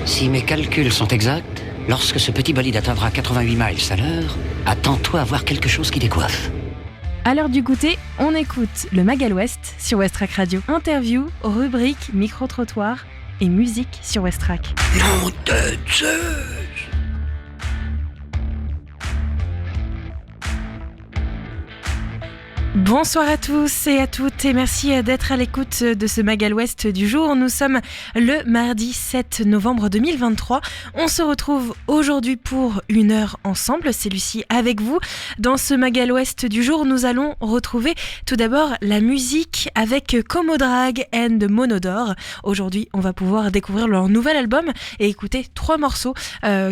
Si mes calculs sont exacts, lorsque ce petit bolide atteindra 88 miles à l'heure, attends-toi à voir quelque chose qui décoiffe. À l'heure du goûter, on écoute le Magal West sur Westrack Radio. Interview, rubrique, micro-trottoir et musique sur Westrack. Nom de Zeus! Bonsoir à tous et à toutes et merci d'être à l'écoute de ce Magal West du jour. Nous sommes le mardi 7 novembre 2023. On se retrouve aujourd'hui pour une heure ensemble, c'est Lucie avec vous. Dans ce Magal West du jour, nous allons retrouver tout d'abord la musique avec Comodrag and Monodore. Aujourd'hui, on va pouvoir découvrir leur nouvel album et écouter 3 morceaux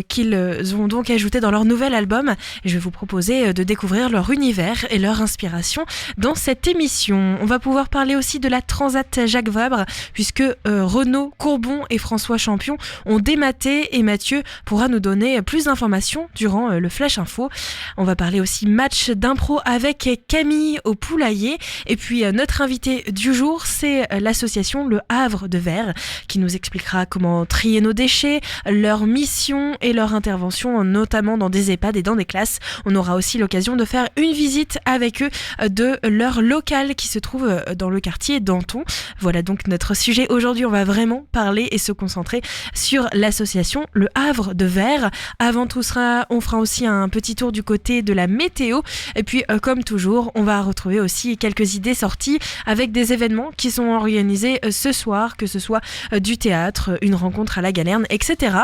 qu'ils ont donc ajoutés dans leur nouvel album. Et je vais vous proposer de découvrir leur univers et leur inspiration dans cette émission. On va pouvoir parler aussi de la Transat Jacques Vabre puisque Renaud Courbon et François Champion ont dématé et Mathieu pourra nous donner plus d'informations durant le Flash Info. On va parler aussi match d'impro avec Camille au poulailler et puis notre invité du jour c'est l'association Le Havre de Verre qui nous expliquera comment trier nos déchets, leur mission et leur intervention notamment dans des EHPAD et dans des classes. On aura aussi l'occasion de faire une visite avec eux de leur local qui se trouve dans le quartier Danton. Voilà donc notre sujet aujourd'hui. On va vraiment parler et se concentrer sur l'association Le Havre de Verre. Avant tout ça, on fera aussi un petit tour du côté de la météo. Et puis, comme toujours, on va retrouver aussi quelques idées sorties avec des événements qui sont organisés ce soir, que ce soit du théâtre, une rencontre à la Galerne, etc.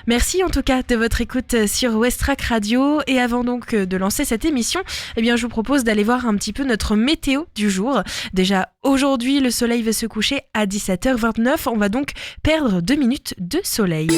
Merci en tout cas de votre écoute sur Westrack Radio. Et avant donc de lancer cette émission, eh bien, je vous propose d'aller voir un petit peu notre météo du jour. Déjà aujourd'hui, le soleil va se coucher à 17h29. On va donc perdre 2 minutes de soleil.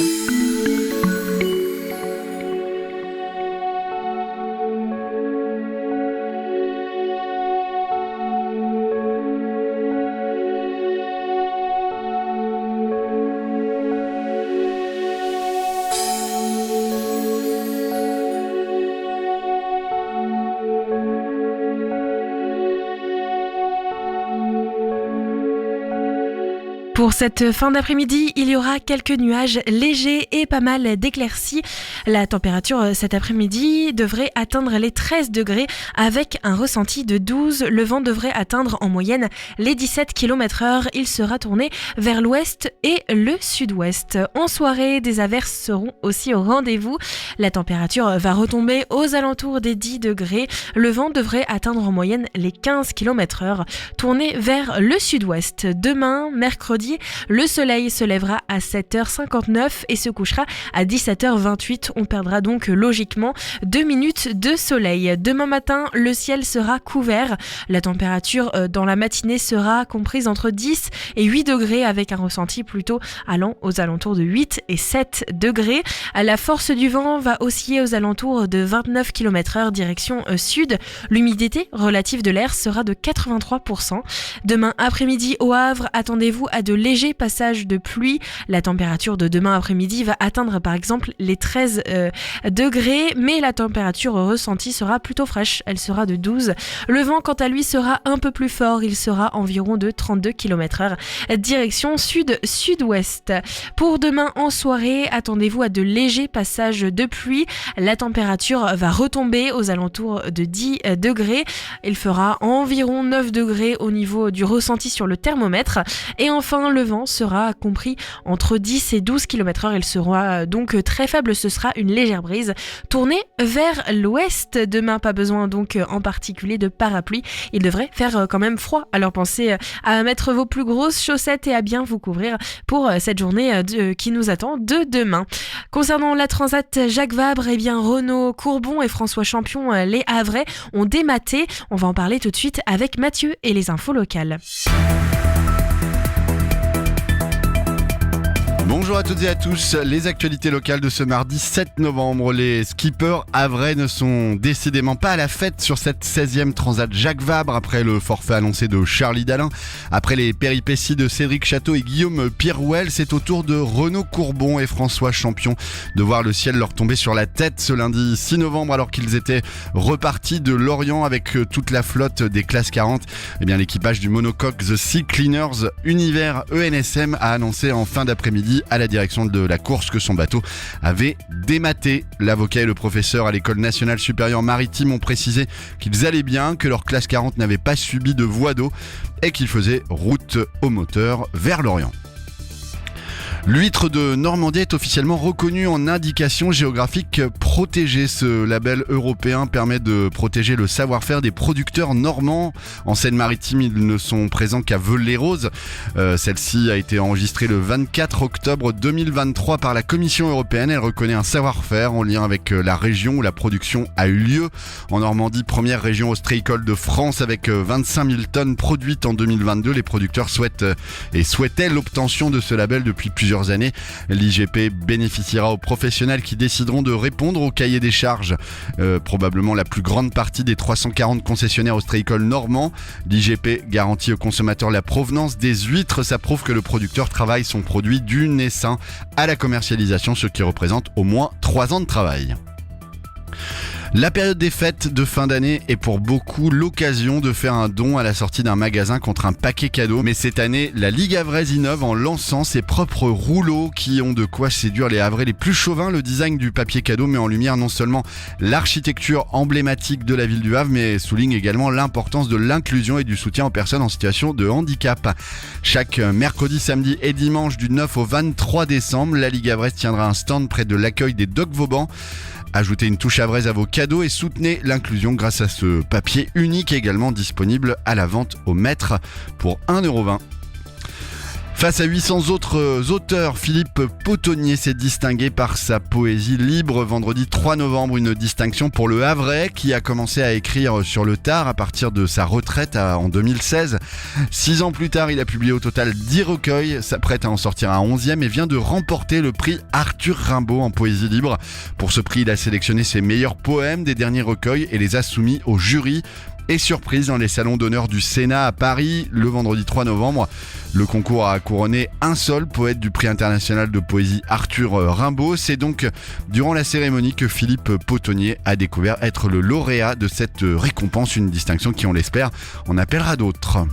Pour cette fin d'après-midi, il y aura quelques nuages légers et pas mal d'éclaircies. La température cet après-midi devrait atteindre les 13 degrés avec un ressenti de 12. Le vent devrait atteindre en moyenne les 17 km/h. Il sera tourné vers l'ouest et le sud-ouest. En soirée, des averses seront aussi au rendez-vous. La température va retomber aux alentours des 10 degrés. Le vent devrait atteindre en moyenne les 15 km/h, tourné vers le sud-ouest. Demain, mercredi, le soleil se lèvera à 7h59 et se couchera à 17h28. On perdra donc logiquement 2 minutes de soleil. Demain matin, le ciel sera couvert. La température dans la matinée sera comprise entre 10 et 8 degrés avec un ressenti plutôt allant aux alentours de 8 et 7 degrés. La force du vent va osciller aux alentours de 29 km/h direction sud. L'humidité relative de l'air sera de 83%. Demain après-midi au Havre, attendez-vous à de légers passages de pluie. La température de demain après-midi va atteindre par exemple les 13 degrés, mais la température ressentie sera plutôt fraîche, elle sera de 12. Le vent quant à lui sera un peu plus fort, il sera environ de 32 km/h direction sud-sud-ouest. Pour demain en soirée, attendez-vous à de légers passages de pluie. La température va retomber aux alentours de 10 degrés. Il fera environ 9 degrés au niveau du ressenti sur le thermomètre. Et enfin, le vent sera compris entre 10 et 12 km/h. Il sera donc très faible, ce sera une légère brise tournée vers l'ouest. Demain, pas besoin donc en particulier de parapluie. Il devrait faire quand même froid. Alors pensez à mettre vos plus grosses chaussettes et à bien vous couvrir pour cette journée qui nous attend de demain. Concernant la Transat Jacques Vabre, eh bien Renaud Courbon et François Champion, les Havrais, ont dématé. On va en parler tout de suite avec Mathieu et les infos locales. Bonjour à toutes et à tous, les actualités locales de ce mardi 7 novembre. Les skippers havrais ne sont décidément pas à la fête sur cette 16e Transat Jacques Vabre après le forfait annoncé de Charlie Dalin. Après les péripéties de Cédric Château et Guillaume Pirouel, c'est au tour de Renaud Courbon et François Champion de voir le ciel leur tomber sur la tête ce lundi 6 novembre alors qu'ils étaient repartis de Lorient avec toute la flotte des classes 40. Eh bien, l'équipage du monocoque The Sea Cleaners Univers ENSM a annoncé en fin d'après-midi à à la direction de la course que son bateau avait dématé. L'avocat et le professeur à l'École nationale supérieure maritime ont précisé qu'ils allaient bien, que leur classe 40 n'avait pas subi de voie d'eau et qu'ils faisaient route au moteur vers l'Orient. L'huître de Normandie est officiellement reconnue en indication géographique protégée. Ce label européen permet de protéger le savoir-faire des producteurs normands. En Seine-Maritime, ils ne sont présents qu'à Veules-les-Roses. Celle-ci a été enregistrée le 24 octobre 2023 par la Commission européenne. Elle reconnaît un savoir-faire en lien avec la région où la production a eu lieu. En Normandie, première région ostréicole de France avec 25 000 tonnes produites en 2022. Les producteurs souhaitaient l'obtention de ce label depuis plusieurs années. L'IGP bénéficiera aux professionnels qui décideront de répondre au cahier des charges. Probablement la plus grande partie des 340 concessionnaires ostréicoles normands. L'IGP garantit aux consommateurs la provenance des huîtres. Ça prouve que le producteur travaille son produit du naissain à la commercialisation, ce qui représente au moins 3 ans de travail. La période des fêtes de fin d'année est pour beaucoup l'occasion de faire un don à la sortie d'un magasin contre un paquet cadeau. Mais cette année, la Ligue Havraise innove en lançant ses propres rouleaux qui ont de quoi séduire les Havrais les plus chauvins. Le design du papier cadeau met en lumière non seulement l'architecture emblématique de la ville du Havre, mais souligne également l'importance de l'inclusion et du soutien aux personnes en situation de handicap. Chaque mercredi, samedi et dimanche du 9 au 23 décembre, la Ligue Havraise tiendra un stand près de l'accueil des Docks Vauban. Ajoutez une touche havraise à vos cadeaux et soutenez l'inclusion grâce à ce papier unique également disponible à la vente au mètre pour 1,20 €. Face à 800 autres auteurs, Philippe Potonnier s'est distingué par sa poésie libre vendredi 3 novembre, une distinction pour le Havrais qui a commencé à écrire sur le tard à partir de sa retraite en 2016. 6 ans plus tard, il a publié au total 10 recueils, s'apprête à en sortir un 11e et vient de remporter le prix Arthur Rimbaud en poésie libre. Pour ce prix, il a sélectionné ses meilleurs poèmes des derniers recueils et les a soumis au jury. Et surprise dans les salons d'honneur du Sénat à Paris, le vendredi 3 novembre. Le concours a couronné un seul poète du prix international de poésie Arthur Rimbaud. C'est donc durant la cérémonie que Philippe Potonnier a découvert être le lauréat de cette récompense, une distinction qui, on l'espère, en appellera d'autres.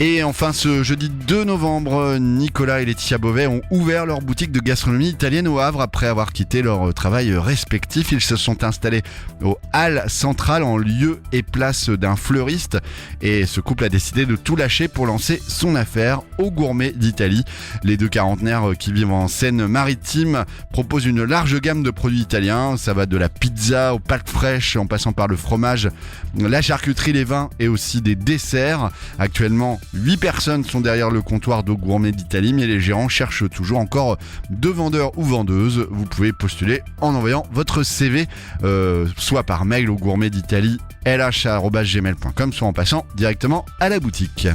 Et enfin, ce jeudi 2 novembre, Nicolas et Laetitia Beauvais ont ouvert leur boutique de gastronomie italienne au Havre après avoir quitté leur travail respectif. Ils se sont installés aux Halles Centrales en lieu et place d'un fleuriste. Et ce couple a décidé de tout lâcher pour lancer son affaire aux gourmets d'Italie. Les deux quarantenaires qui vivent en Seine-Maritime proposent une large gamme de produits italiens. Ça va de la pizza aux pâtes fraîches en passant par le fromage, la charcuterie, les vins et aussi des desserts. Actuellement, 8 personnes sont derrière le comptoir d'Aux Gourmets d'Italie, mais les gérants cherchent toujours encore de vendeurs ou vendeuses. Vous pouvez postuler en envoyant votre CV, soit par mail au gourmet d'Italie lh@gmail.com, soit en passant directement à la boutique.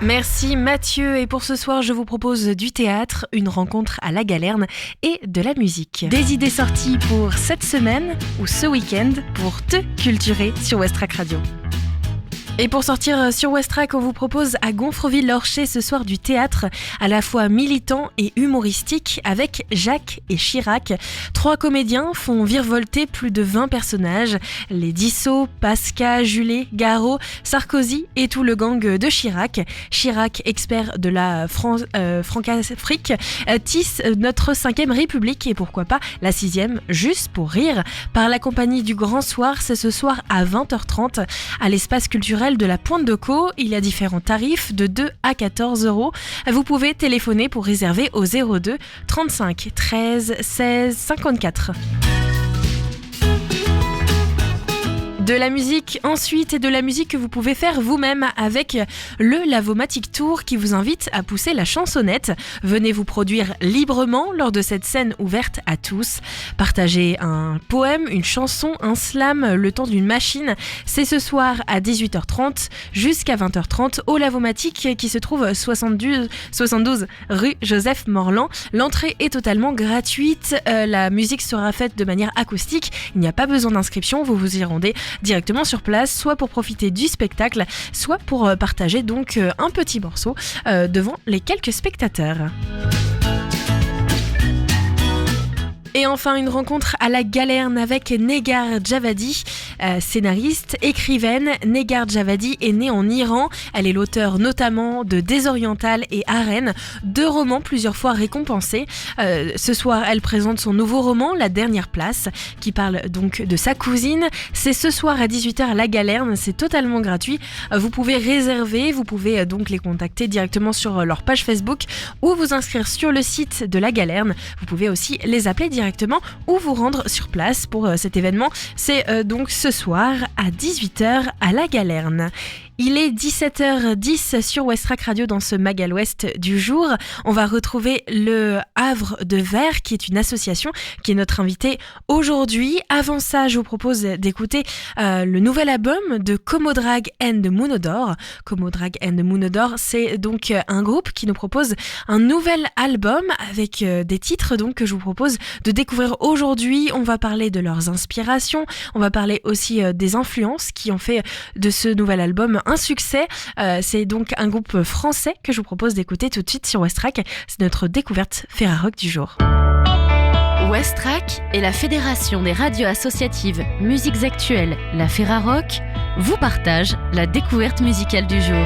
Merci Mathieu, et pour ce soir je vous propose du théâtre, une rencontre à la Galerne et de la musique. Des idées sorties pour cette semaine ou ce week-end pour te culturer sur Westrack Radio. Et pour sortir sur Westrack, on vous propose à Gonfreville-Lorcher ce soir du théâtre à la fois militant et humoristique avec Jacques et Chirac. 3 comédiens font virevolter plus de 20 personnages. Les Dissot, Pasca, Julet, Garot, Sarkozy et tout le gang de Chirac. Chirac, expert de la Franc-Afrique, tisse notre 5e République et pourquoi pas la 6e, juste pour rire. Par la compagnie du Grand Soir, c'est ce soir à 20h30 à l'espace culturel de la Pointe de Caux. Il y a différents tarifs de 2 à 14 €. Vous pouvez téléphoner pour réserver au 02 35 13 16 54. De la musique ensuite, et de la musique que vous pouvez faire vous-même avec le Lavomatic Tour qui vous invite à pousser la chansonnette. Venez vous produire librement lors de cette scène ouverte à tous. Partagez un poème, une chanson, un slam, le temps d'une machine. C'est ce soir à 18h30 jusqu'à 20h30 au Lavomatic qui se trouve 72 rue Joseph Morland. L'entrée est totalement gratuite. La musique sera faite de manière acoustique. Il n'y a pas besoin d'inscription, vous vous y rendez directement sur place, soit pour profiter du spectacle, soit pour partager donc un petit morceau devant les quelques spectateurs. Et enfin, une rencontre à la Galerne avec Negar Javadi, scénariste, écrivaine. Negar Javadi est née en Iran. Elle est l'auteure notamment de Désoriental et Arène, 2 romans plusieurs fois récompensés. Ce soir, elle présente son nouveau roman, La Dernière Place, qui parle donc de sa cousine. C'est ce soir à 18h à la Galerne, c'est totalement gratuit. Vous pouvez réserver, vous pouvez donc les contacter directement sur leur page Facebook ou vous inscrire sur le site de la Galerne. Vous pouvez aussi les appeler directement ou vous rendre sur place pour cet événement. C'est donc ce soir à 18h à la Galerne. Il est 17h10 sur Westrack Radio dans ce Magal Ouest du jour. On va retrouver le Havre de Verre qui est une association qui est notre invité aujourd'hui. Avant ça, je vous propose d'écouter le nouvel album de Comodrag and Moonodore. Comodrag and Moonodore, c'est donc un groupe qui nous propose un nouvel album avec des titres donc que je vous propose de découvrir aujourd'hui. On va parler de leurs inspirations, on va parler aussi des influences qui ont fait de ce nouvel album un succès. C'est donc un groupe français que je vous propose d'écouter tout de suite sur Westrack. C'est notre découverte Ferrarock du jour. Westrack et la Fédération des radios associatives Musiques Actuelles, la Ferrarock, vous partagent la découverte musicale du jour.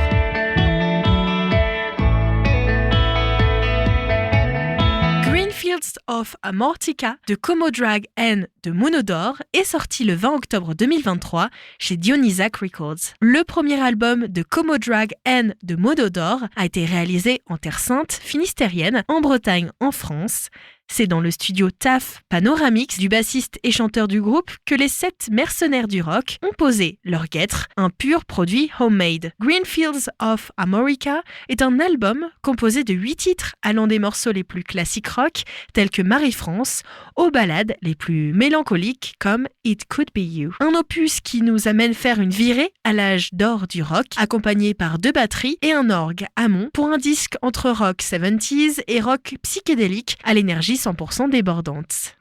Greenfields of Amortica de Comodrag and de Moonodore est sorti le 20 octobre 2023 chez Dionysac Records. Le premier album de Comodrag and de Moonodore a été réalisé en Terre Sainte, finistérienne, en Bretagne, en France. C'est dans le studio TAF Panoramix du bassiste et chanteur du groupe que les 7 mercenaires du rock ont posé leur guêtre, un pur produit homemade. Greenfields of Amorica est un album composé de 8 titres allant des morceaux les plus classiques rock tels que Marie-France aux ballades les plus mélancoliques comme It Could Be You. Un opus qui nous amène faire une virée à l'âge d'or du rock accompagné par 2 batteries et un orgue Hammond pour un disque entre rock 70s et rock psychédélique à l'énergie 100% débordante.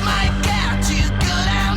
My cat, you could have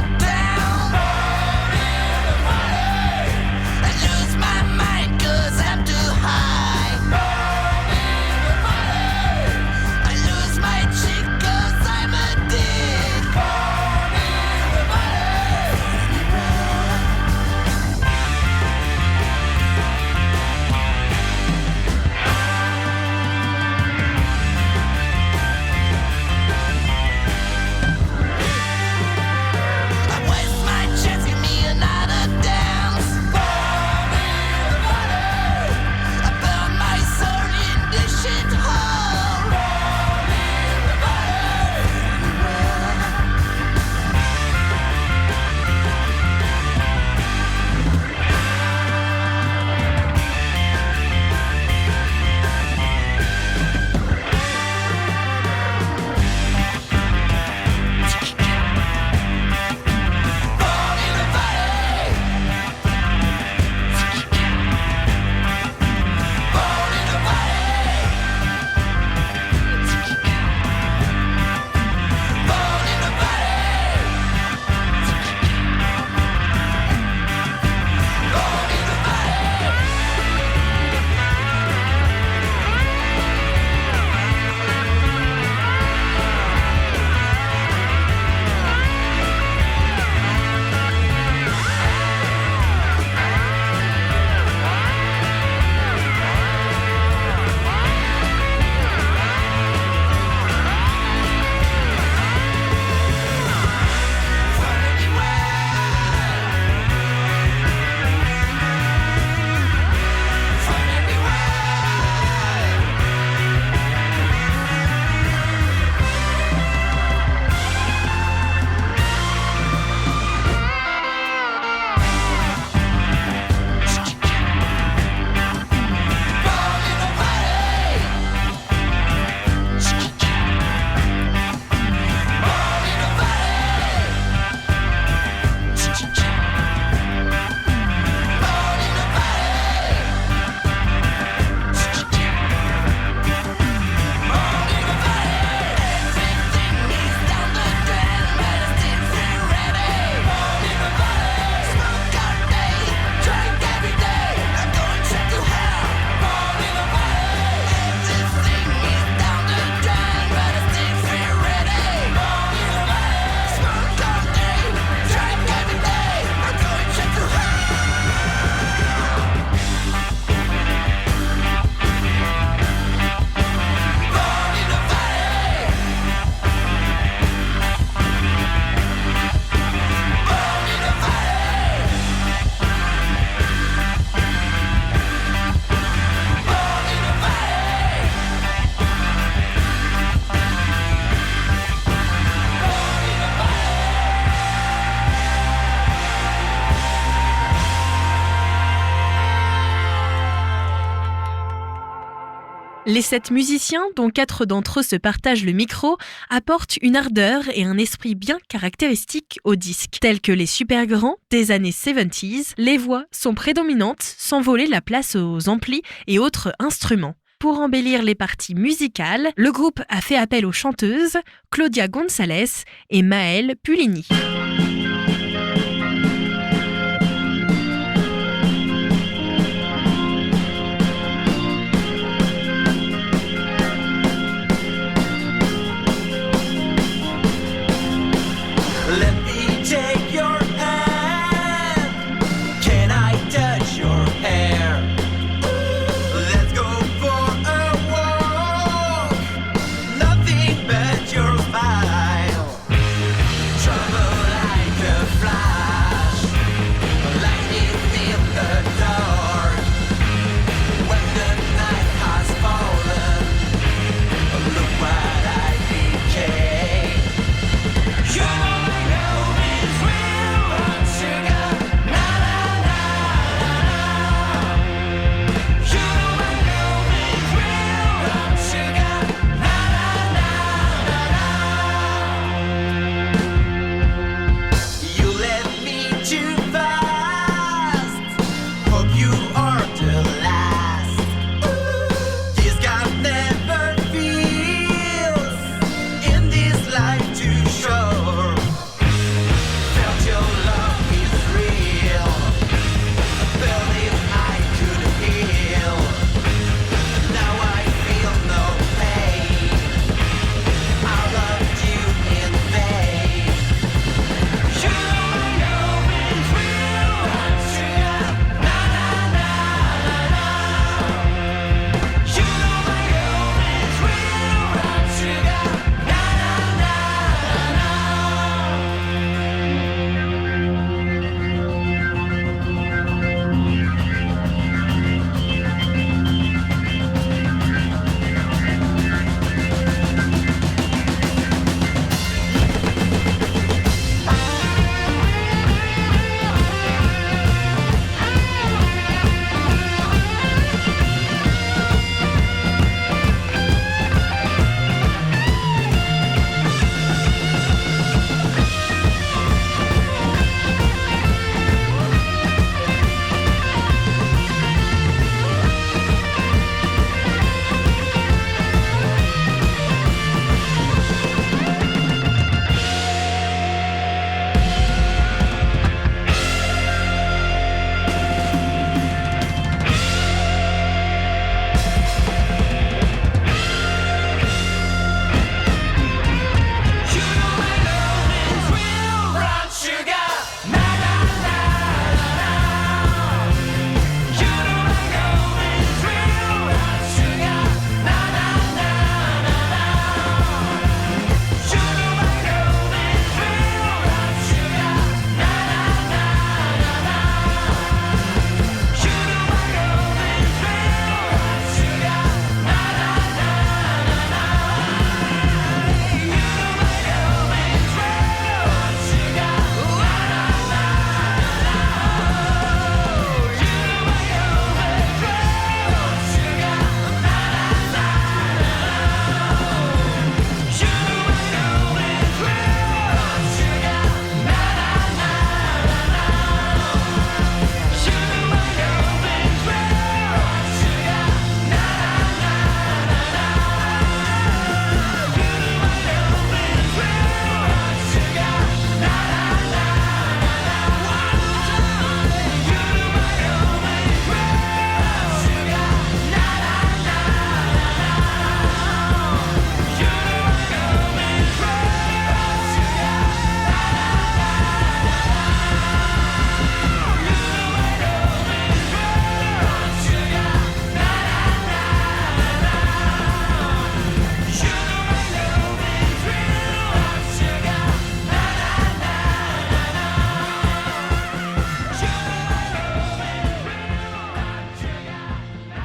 Les 7 musiciens, dont 4 d'entre eux se partagent le micro, apportent une ardeur et un esprit bien caractéristiques au disque. Tels que les super grands des années 70s, les voix sont prédominantes sans voler la place aux amplis et autres instruments. Pour embellir les parties musicales, le groupe a fait appel aux chanteuses Claudia González et Maëlle Pulini.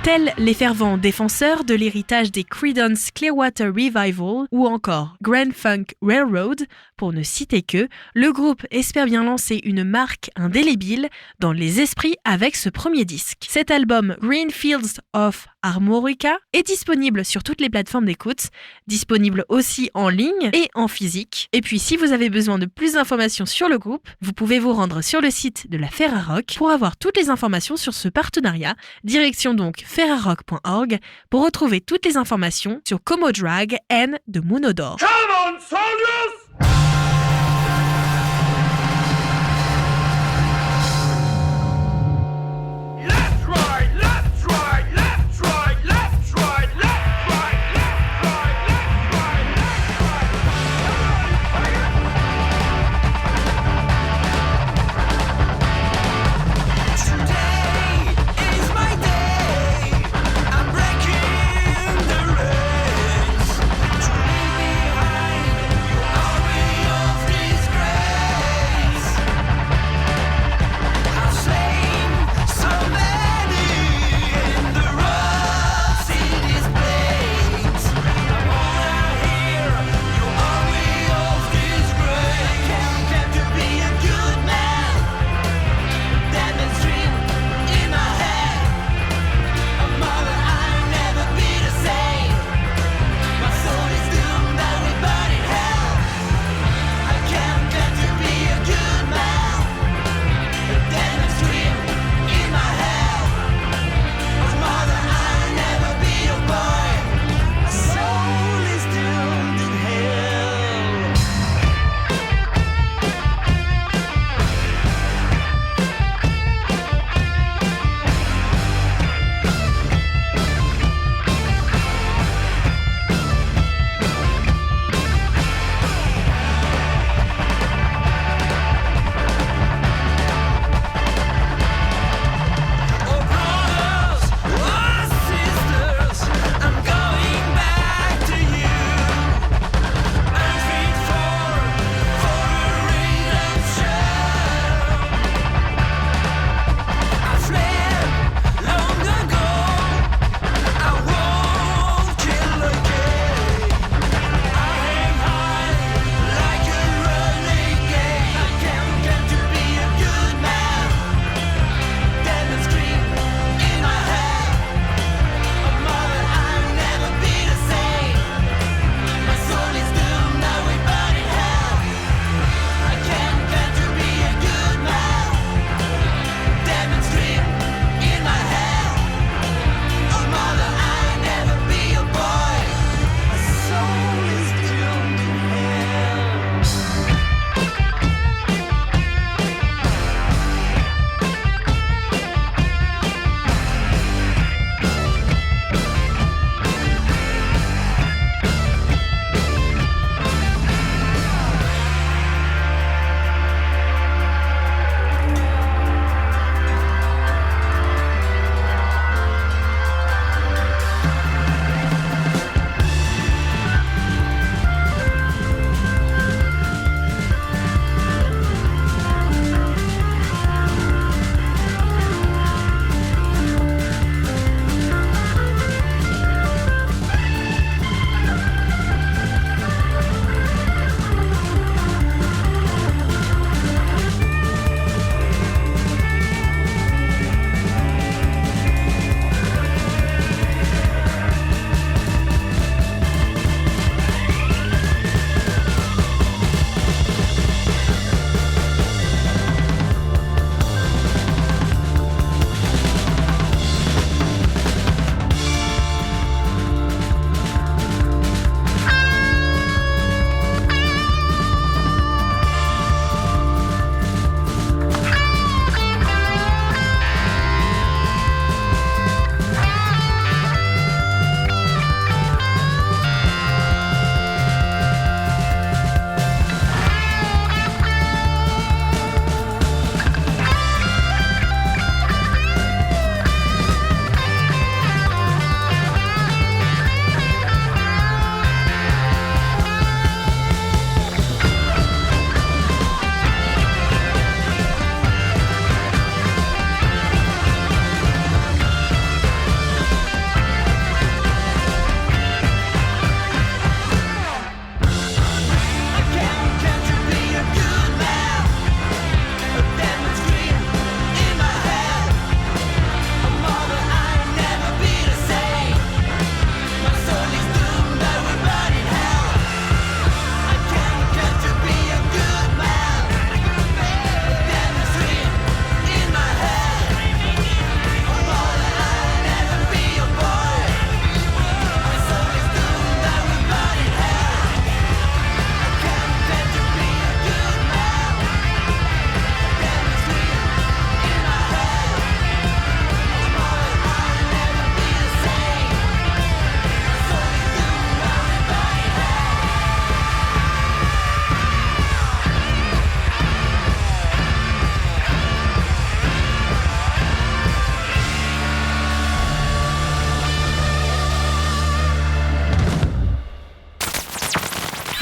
Tels les fervents défenseurs de l'héritage des Creedence Clearwater Revival ou encore Grand Funk Railroad, pour ne citer que, le groupe espère bien lancer une marque indélébile dans les esprits avec ce premier disque. Cet album Green Fields of Armorica, est disponible sur toutes les plateformes d'écoute, disponible aussi en ligne et en physique. Et puis si vous avez besoin de plus d'informations sur le groupe, vous pouvez vous rendre sur le site de la Ferrarock pour avoir toutes les informations sur ce partenariat. Direction donc ferrarock.org pour retrouver toutes les informations sur Como Drag and de Moonodore. Come on, soldiers! Behind you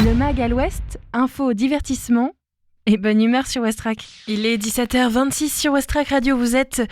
Le MAG à l'Ouest, info, divertissement et bonne humeur sur Westrack. Il est 17h26 sur Westrack Radio. Vous êtes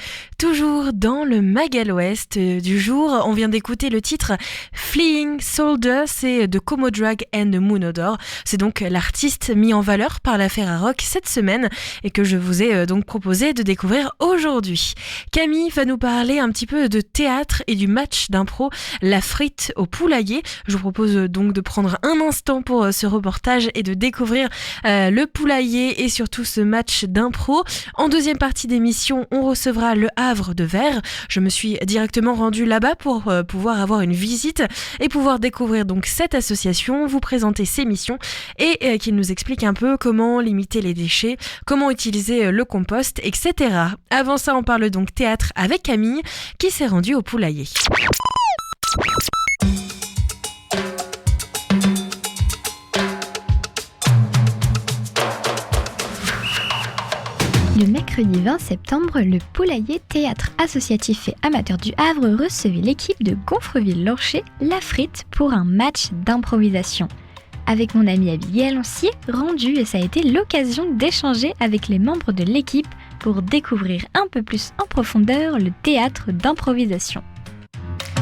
toujours dans le MAG à l'Ouest du jour. On vient d'écouter le titre Fleeing Soldier, c'est de Como Drag and Moonodor. C'est donc l'artiste mis en valeur par la Ferrarock cette semaine et que je vous ai donc proposé de découvrir aujourd'hui. Camille va nous parler un petit peu de théâtre et du match d'impro La Frite au Poulailler. Je vous propose donc de prendre un instant pour ce reportage et de découvrir le poulailler et surtout ce match d'impro. En deuxième partie d'émission, on recevra le Havre de Verre. Je me suis directement rendue là-bas pour pouvoir avoir une visite et pouvoir découvrir donc cette association, vous présenter ses missions et qu'il nous explique un peu comment limiter les déchets, comment utiliser le compost, etc. Avant ça, on parle donc théâtre avec Camille qui s'est rendue au poulailler. Le mercredi 20 septembre, le Poulailler Théâtre Associatif et Amateur du Havre recevait l'équipe de Gonfreville-Lorcher, La Frite, pour un match d'improvisation. Avec mon amie Abigail, on s'y est rendu et ça a été l'occasion d'échanger avec les membres de l'équipe pour découvrir un peu plus en profondeur le théâtre d'improvisation.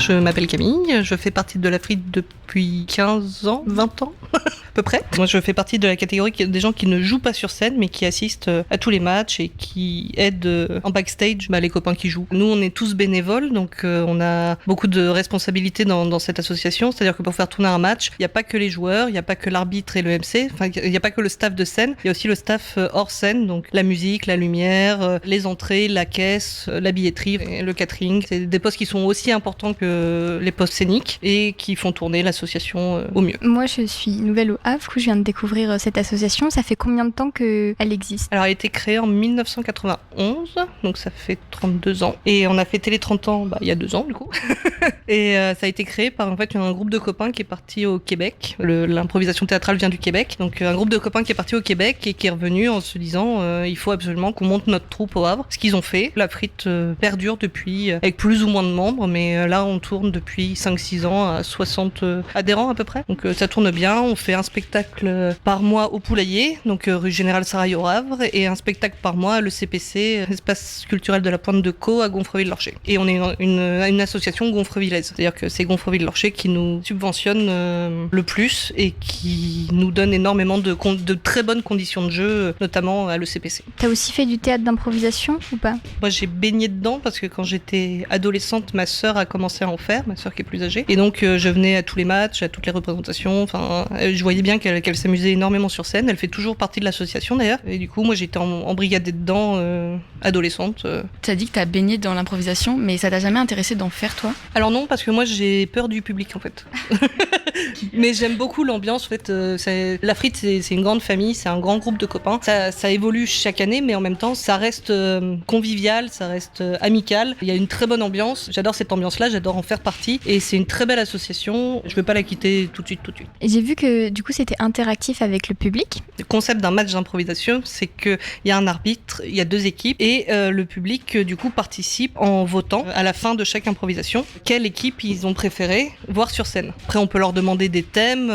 Je m'appelle Camille, je fais partie de La Frite depuis 15 ans, 20 ans à peu près. Moi je fais partie de la catégorie des gens qui ne jouent pas sur scène mais qui assistent à tous les matchs et qui aident en backstage les copains qui jouent. Nous on est tous bénévoles donc on a beaucoup de responsabilités dans cette association, c'est-à-dire que pour faire tourner un match, il n'y a pas que les joueurs, il n'y a pas que l'arbitre et le MC, enfin il n'y a pas que le staff de scène, il y a aussi le staff hors scène, donc la musique, la lumière, les entrées, la caisse, la billetterie, le catering. C'est des postes qui sont aussi importants que les postes scéniques et qui font tourner l'association au mieux. Moi je suis nouvelle au Havre, je viens de découvrir cette association. Ça fait combien de temps qu'elle existe ? Alors elle a été créée en 1991, donc ça fait 32 ans. Et on a fêté les 30 ans il y a 2 ans du coup. Et ça a été créé par en fait un groupe de copains qui est parti au Québec. L'improvisation théâtrale vient du Québec. Donc un groupe de copains qui est parti au Québec et qui est revenu en se disant il faut absolument qu'on monte notre troupe au Havre. Ce qu'ils ont fait. La Frite perdure depuis avec plus ou moins de membres, mais là on tourne depuis 5-6 ans à 60 adhérents à peu près. Donc ça tourne bien. On fait un spectacle par mois au Poulailler, donc rue Général Sarail au Havre, et un spectacle par mois à l'ECPC, Espace culturel de la Pointe de Caux à Gonfreville-Lorcher. Et on est une association gonfrevillaise, c'est-à-dire que c'est Gonfreville-Lorcher qui nous subventionne le plus et qui nous donne énormément de très bonnes conditions de jeu, notamment à l'ECPC. T'as aussi fait du théâtre d'improvisation ou pas ? Moi j'ai baigné dedans parce que quand j'étais adolescente, ma sœur a commencé à en faire, ma sœur qui est plus âgée, et donc je venais à tous les matchs, à toutes les représentations, enfin je voyais bien qu'elle s'amusait énormément sur scène, elle fait toujours partie de l'association d'ailleurs, et du coup moi j'étais embrigadée dedans adolescente. T'as dit que t'as baigné dans l'improvisation, mais ça t'a jamais intéressé d'en faire toi ? Alors non, parce que moi j'ai peur du public en fait. Mais j'aime beaucoup l'ambiance en fait. La Frite c'est une grande famille, c'est un grand groupe de copains, ça évolue chaque année, mais en même temps ça reste convivial, ça reste amical, il y a une très bonne ambiance, j'adore cette ambiance là, j'adore en faire partie, et c'est une très belle association, je veux pas la quitter tout de suite. Et j'ai vu que du coup c'était interactif avec le public. Le concept d'un match d'improvisation, c'est qu'il y a un arbitre, il y a 2 équipes, et le public du coup participe en votant à la fin de chaque improvisation quelle équipe ils ont préféré voir sur scène. Après on peut leur demander des thèmes,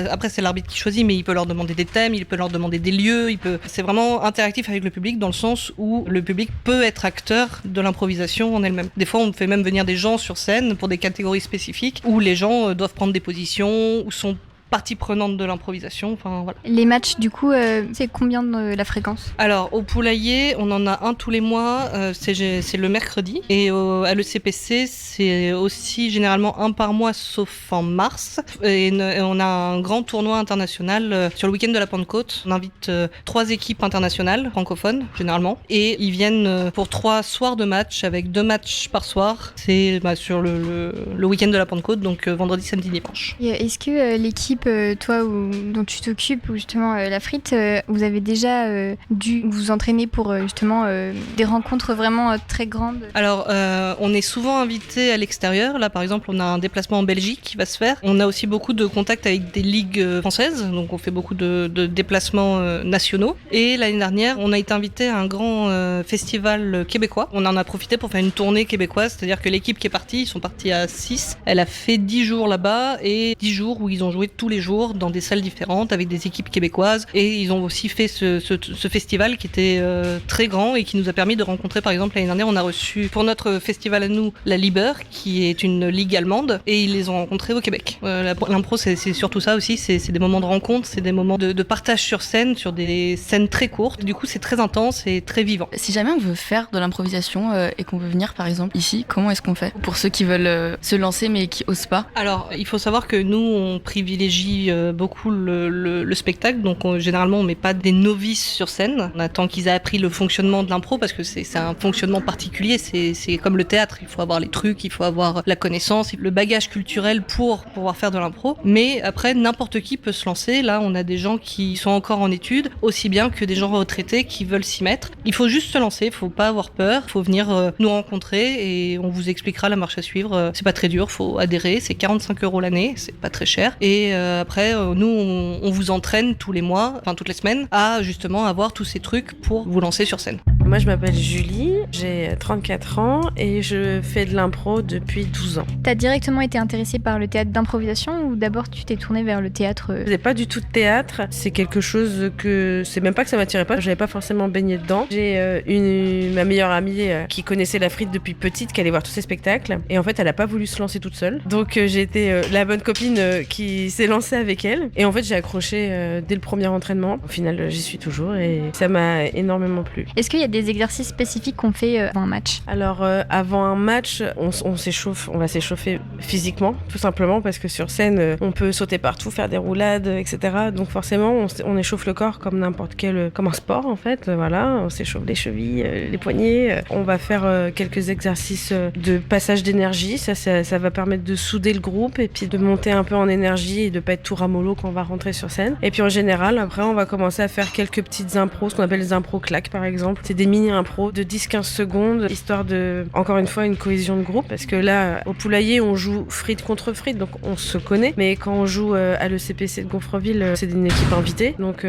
après c'est l'arbitre qui choisit, mais il peut leur demander des thèmes, il peut leur demander des lieux, c'est vraiment interactif avec le public dans le sens où le public peut être acteur de l'improvisation en elle-même. Des fois on fait même venir des gens sur scène pour des catégories spécifiques où les gens doivent prendre des positions ou sont partie prenante de l'improvisation, enfin voilà. Les matchs du coup, c'est combien de la fréquence ? Alors au Poulailler, on en a un tous les mois, c'est le mercredi, et à l'ECPC c'est aussi généralement un par mois sauf en mars, et on a un grand tournoi international sur le week-end de la Pentecôte. On invite 3 équipes internationales francophones généralement, et ils viennent pour 3 soirs de match avec 2 matchs par soir. C'est sur le week-end de la Pentecôte, donc vendredi, samedi, dimanche. Et est-ce que l'équipe toi dont tu t'occupes, ou justement La Frite, vous avez déjà dû vous entraîner pour justement des rencontres vraiment très grandes ? Alors on est souvent invité à l'extérieur. Là par exemple on a un déplacement en Belgique qui va se faire. On a aussi beaucoup de contacts avec des ligues françaises, donc on fait beaucoup de déplacements nationaux. Et l'année dernière on a été invité à un grand festival québécois. On en a profité pour faire une tournée québécoise, c'est-à-dire que l'équipe qui est partie, ils sont partis à 6. Elle a fait 10 jours là-bas, et 10 jours où ils ont joué tous les jours dans des salles différentes avec des équipes québécoises. Et ils ont aussi fait ce festival qui était très grand et qui nous a permis de rencontrer, par exemple, l'année dernière, on a reçu pour notre festival à nous la Liber, qui est une ligue allemande, et ils les ont rencontrés au Québec. L'impro, c'est surtout ça aussi, c'est des moments de rencontre, c'est des moments de partage sur scène, sur des scènes très courtes. Du coup, c'est très intense et très vivant. Si jamais on veut faire de l'improvisation et qu'on veut venir par exemple ici, comment est-ce qu'on fait pour ceux qui veulent se lancer mais qui osent pas? Alors, il faut savoir que nous, on privilégie beaucoup le spectacle, donc généralement on met pas des novices sur scène. On attend qu'ils aient appris le fonctionnement de l'impro parce que c'est un fonctionnement particulier, c'est comme le théâtre, il faut avoir les trucs, il faut avoir la connaissance, le bagage culturel pour pouvoir faire de l'impro. Mais après, n'importe qui peut se lancer. Là, on a des gens qui sont encore en études, aussi bien que des gens retraités qui veulent s'y mettre. Il faut juste se lancer, il faut pas avoir peur, il faut venir nous rencontrer et on vous expliquera la marche à suivre. C'est pas très dur, faut adhérer, c'est 45 € l'année, c'est pas très cher. Et après, nous, on vous entraîne tous les mois, enfin toutes les semaines, à justement avoir tous ces trucs pour vous lancer sur scène. Moi, je m'appelle Julie, j'ai 34 ans et je fais de l'impro depuis 12 ans. T'as directement été intéressée par le théâtre d'improvisation ou d'abord tu t'es tournée vers le théâtre Je faisais pas du tout de théâtre, c'est quelque chose que... C'est même pas que ça m'attirait pas, j'avais pas forcément baigné dedans. J'ai ma meilleure amie qui connaissait la frite depuis petite, qui allait voir tous ces spectacles. Et en fait, elle a pas voulu se lancer toute seule. Donc j'ai été la bonne copine qui s'est lancée avec elle. Et en fait, j'ai accroché dès le premier entraînement. Au final, j'y suis toujours et ça m'a énormément plu. Est-ce qu'il y a des exercices spécifiques qu'on fait avant un match? Alors, avant un match, on s'échauffe, on va s'échauffer physiquement, tout simplement, parce que sur scène, on peut sauter partout, faire des roulades, etc. Donc forcément, on échauffe le corps comme n'importe quel, comme un sport en fait. Voilà, on s'échauffe les chevilles, les poignets. On va faire quelques exercices de passage d'énergie. Ça va permettre de souder le groupe et puis de monter un peu en énergie et de pas être tout ramollo quand on va rentrer sur scène. Et puis en général, après, on va commencer à faire quelques petites impros, ce qu'on appelle les impros claques par exemple. C'est des mini-impros de 10-15 secondes, histoire de, encore une fois, une cohésion de groupe. Parce que là, au Poulailler, on joue frite contre frite, donc on se connaît. Mais quand on joue à l'ECPC de Gonfreville, c'est une équipe invitée. Donc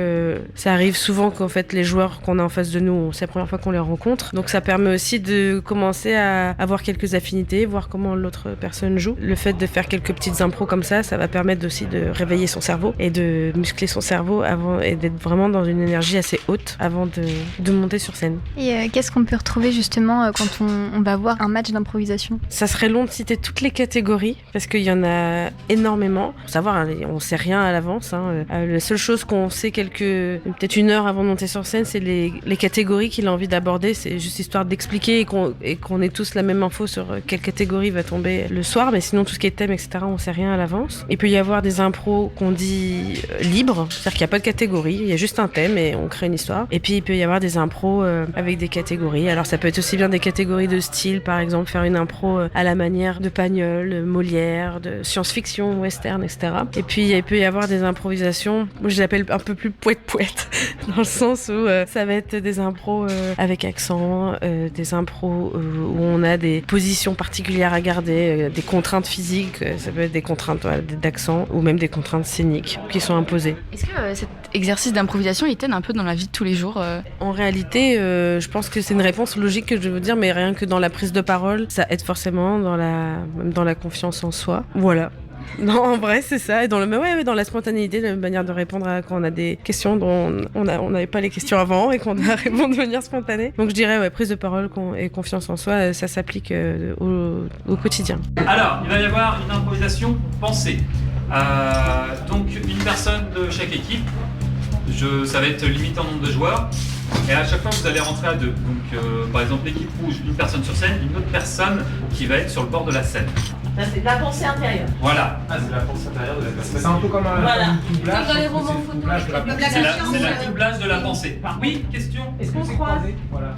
ça arrive souvent qu'en fait, les joueurs qu'on a en face de nous, c'est la première fois qu'on les rencontre. Donc ça permet aussi de commencer à avoir quelques affinités, voir comment l'autre personne joue. Le fait de faire quelques petites impros comme ça va permettre aussi de réveiller son cerveau et de muscler son cerveau avant et d'être vraiment dans une énergie assez haute avant de monter sur scène. Et qu'est-ce qu'on peut retrouver justement quand on va voir un match d'improvisation? Ça serait long de citer toutes les catégories parce qu'il y en a énormément. Faut savoir, hein, on sait rien à l'avance. La seule chose qu'on sait peut-être une heure avant de monter sur scène, c'est les catégories qu'il a envie d'aborder. C'est juste histoire d'expliquer et qu'on ait tous la même info sur quelle catégorie va tomber le soir. Mais sinon, tout ce qui est thème, etc., on sait rien à l'avance. Il peut y avoir des impros qu'on dit libres, c'est-à-dire qu'il n'y a pas de catégorie, il y a juste un thème et on crée une histoire. Et puis il peut y avoir des impros avec des catégories. Alors ça peut être aussi bien des catégories de style, par exemple faire une impro à la manière de Pagnol, Molière, de science-fiction, western, etc. Et puis il peut y avoir des improvisations, moi je l'appelle un peu plus poète-poète, dans le sens où ça va être des impros avec accent, des impros où on a des positions particulières à garder, des contraintes physiques, ça peut être des contraintes d'accent ou même des contraintes scéniques qui sont imposées. Est-ce que cet exercice d'improvisation il t'aide un peu dans la vie de tous les jours En réalité, je pense que c'est une réponse logique que je veux dire, mais rien que dans la prise de parole, ça aide forcément même dans la confiance en soi. Voilà. Non, en vrai, c'est ça. Et dans la spontanéité, la manière de répondre quand on a des questions dont on n'avait pas les questions avant et qu'on doit répondre de manière spontanée. Donc je dirais, prise de parole et confiance en soi, ça s'applique au quotidien. Alors, il va y avoir une improvisation pensée. Donc, une personne de chaque équipe. Ça va être limité en nombre de joueurs. Et à chaque fois, vous allez rentrer à deux. Donc, par exemple, l'équipe rouge, une personne sur scène, une autre personne qui va être sur le bord de la scène. Ça, c'est de la pensée intérieure. Voilà. Ah, c'est la pensée intérieure de la personne. C'est un peu comme un doublage. Dans les romans photos, c'est la doublage de la pensée. Oui, question. Est-ce qu'on se croise? Voilà.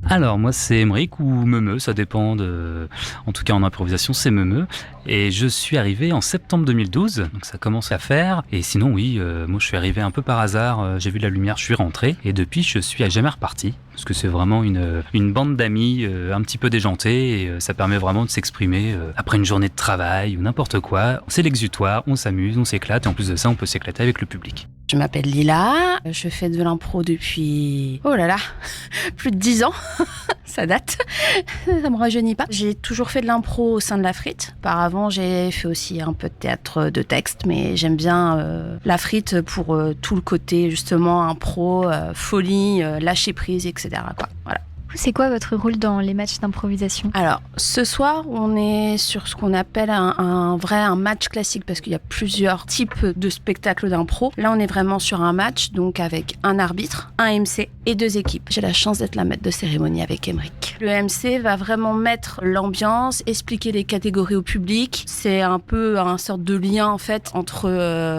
Alors moi c'est Emeric ou Meumeu, ça dépend en tout cas en improvisation c'est Meumeu. Et je suis arrivé en septembre 2012, donc ça commence à faire. Et sinon oui, moi je suis arrivé un peu par hasard, j'ai vu la lumière, je suis rentré. Et depuis je suis jamais reparti. parce que c'est vraiment une bande d'amis un petit peu déjantée et ça permet vraiment de s'exprimer après une journée de travail ou n'importe quoi. C'est l'exutoire, on s'amuse, on s'éclate et en plus de ça, on peut s'éclater avec le public. Je m'appelle Lila, je fais de l'impro depuis, plus de 10 ans, ça date, ça me rajeunit pas. J'ai toujours fait de l'impro au sein de la Frite. Auparavant, j'ai fait aussi un peu de théâtre de texte, mais j'aime bien la Frite pour tout le côté justement impro, folie, lâcher prise, etc. quoi. Voilà. C'est quoi votre rôle dans les matchs d'improvisation ? Alors, ce soir, on est sur ce qu'on appelle un match classique parce qu'il y a plusieurs types de spectacles d'impro. Là, on est vraiment sur un match, donc avec un arbitre, un MC et 2 équipes. J'ai la chance d'être la maître de cérémonie avec Émeric. Le MC va vraiment mettre l'ambiance, expliquer les catégories au public. C'est un peu un sorte de lien, en fait, entre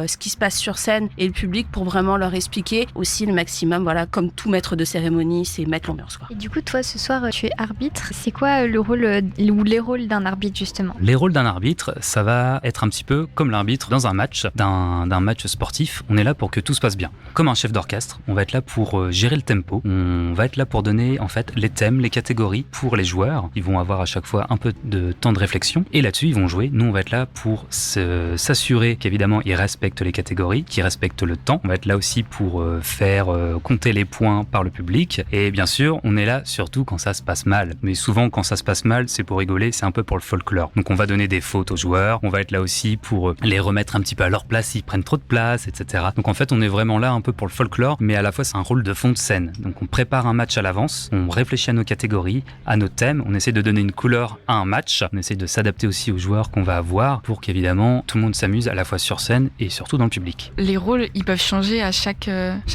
ce qui se passe sur scène et le public pour vraiment leur expliquer aussi le maximum. Voilà, comme tout maître de cérémonie, c'est mettre l'ambiance, quoi. Et du coup, toi, ce soir, tu es arbitre. C'est quoi le rôle ou les rôles d'un arbitre, justement ? Les rôles d'un arbitre, ça va être un petit peu comme l'arbitre dans un match, d'un match sportif. On est là pour que tout se passe bien. Comme un chef d'orchestre, on va être là pour gérer le tempo. On va être là pour donner, en fait, les thèmes, les catégories pour les joueurs. Ils vont avoir à chaque fois un peu de temps de réflexion. Et là-dessus, ils vont jouer. Nous, on va être là pour s'assurer qu'évidemment, ils respectent les catégories, qu'ils respectent le temps. On va être là aussi pour faire compter les points par le public. Et bien sûr, on est là surtout quand ça se passe mal. Mais souvent, quand ça se passe mal, c'est pour rigoler, c'est un peu pour le folklore. Donc on va donner des fautes aux joueurs, on va être là aussi pour les remettre un petit peu à leur place s'ils prennent trop de place, etc. Donc en fait, on est vraiment là un peu pour le folklore, mais à la fois, c'est un rôle de fond de scène. Donc on prépare un match à l'avance, on réfléchit à nos catégories, à nos thèmes, on essaie de donner une couleur à un match, on essaie de s'adapter aussi aux joueurs qu'on va avoir pour qu'évidemment, tout le monde s'amuse à la fois sur scène et surtout dans le public. Les rôles, ils peuvent changer à chaque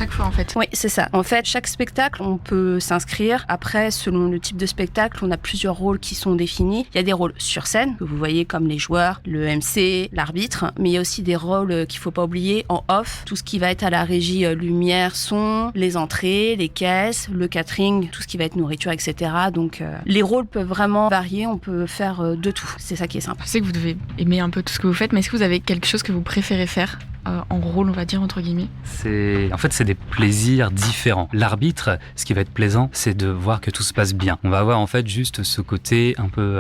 fois, en fait. Oui, c'est ça. En fait, chaque spectacle, on peut s'inscrire. Après, selon le type de spectacle, on a plusieurs rôles qui sont définis. Il y a des rôles sur scène, que vous voyez comme les joueurs, le MC, l'arbitre, mais il y a aussi des rôles qu'il ne faut pas oublier en off, tout ce qui va être à la régie lumière, son, les entrées, les caisses, le catering, tout ce qui va être nourriture, etc. Donc les rôles peuvent vraiment varier, on peut faire de tout. C'est ça qui est sympa. Je sais que vous devez aimer un peu tout ce que vous faites, mais est-ce que vous avez quelque chose que vous préférez faire en rôle, on va dire, entre guillemets? En fait, c'est des plaisirs différents. L'arbitre, ce qui va être plaisant, c'est de voir que tout se passe bien. On va avoir en fait juste ce côté un peu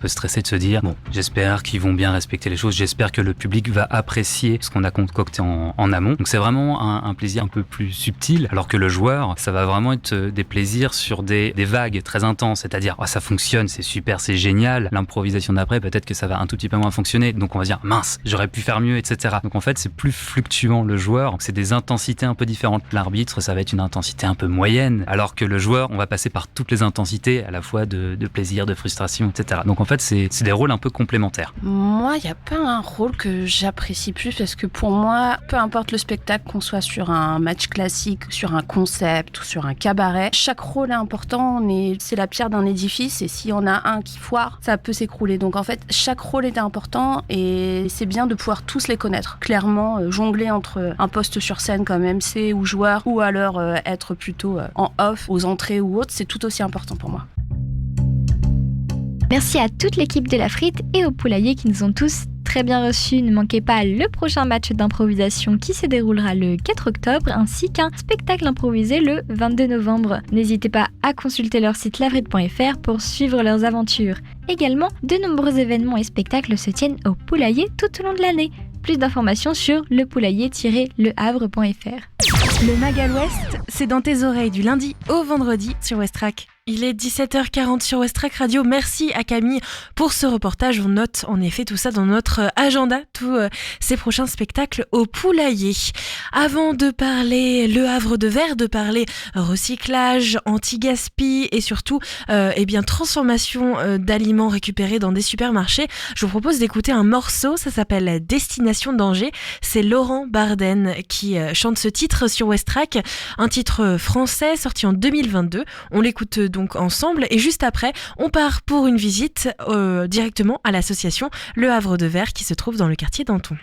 stressé de se dire, bon, j'espère qu'ils vont bien respecter les choses, j'espère que le public va apprécier ce qu'on a concocté en amont. Donc c'est vraiment un plaisir un peu plus subtil, alors que le joueur, ça va vraiment être des plaisirs sur des vagues très intenses, c'est-à-dire, oh, ça fonctionne, c'est super, c'est génial. L'improvisation d'après, peut-être que ça va un tout petit peu moins fonctionner, donc on va se dire, mince, j'aurais pu faire mieux, etc. Donc en fait, c'est plus fluctuant le joueur, c'est des intensités un peu différentes. L'arbitre, ça va être une intensité un peu moyenne, alors que le joueur, on va passer par toutes les intensités, à la fois de plaisir, de frustration, etc. Donc en fait, c'est des rôles un peu complémentaires. Moi, il n'y a pas un rôle que j'apprécie plus, parce que pour moi, peu importe le spectacle, qu'on soit sur un match classique, sur un concept ou sur un cabaret, chaque rôle est important, c'est la pierre d'un édifice, et s'il y en a un qui foire, ça peut s'écrouler. Donc en fait, chaque rôle est important, et c'est bien de pouvoir tous les connaître. Clairement, jongler entre un poste sur scène comme MC ou joueur, ou alors être plutôt en off, aux entrées ou autres, c'est tout aussi important pour moi. Merci à toute l'équipe de la Frite et au Poulailler qui nous ont tous très bien reçus. Ne manquez pas le prochain match d'improvisation qui se déroulera le 4 octobre ainsi qu'un spectacle improvisé le 22 novembre. N'hésitez pas à consulter leur site lafrite.fr pour suivre leurs aventures. Également, de nombreux événements et spectacles se tiennent au Poulailler tout au long de l'année. Plus d'informations sur lepoulailler-lehavre.fr. Le Mag à l'Ouest, c'est dans tes oreilles du lundi au vendredi sur Westrack. Il est 17h40 sur Westrack Radio. Merci à Camille pour ce reportage. On note en effet tout ça dans notre agenda, tous ces prochains spectacles au Poulailler. Avant de parler Le Havre de Verre, de parler recyclage, anti-gaspi et surtout transformation d'aliments récupérés dans des supermarchés, je vous propose d'écouter un morceau. Ça s'appelle Destination Danger. C'est Laurent Barden qui chante ce titre sur Westrack, un titre français sorti en 2022. On l'écoute donc ensemble et juste après, on part pour une visite directement à l'association Le Havre de Verre qui se trouve dans le quartier d'Anton.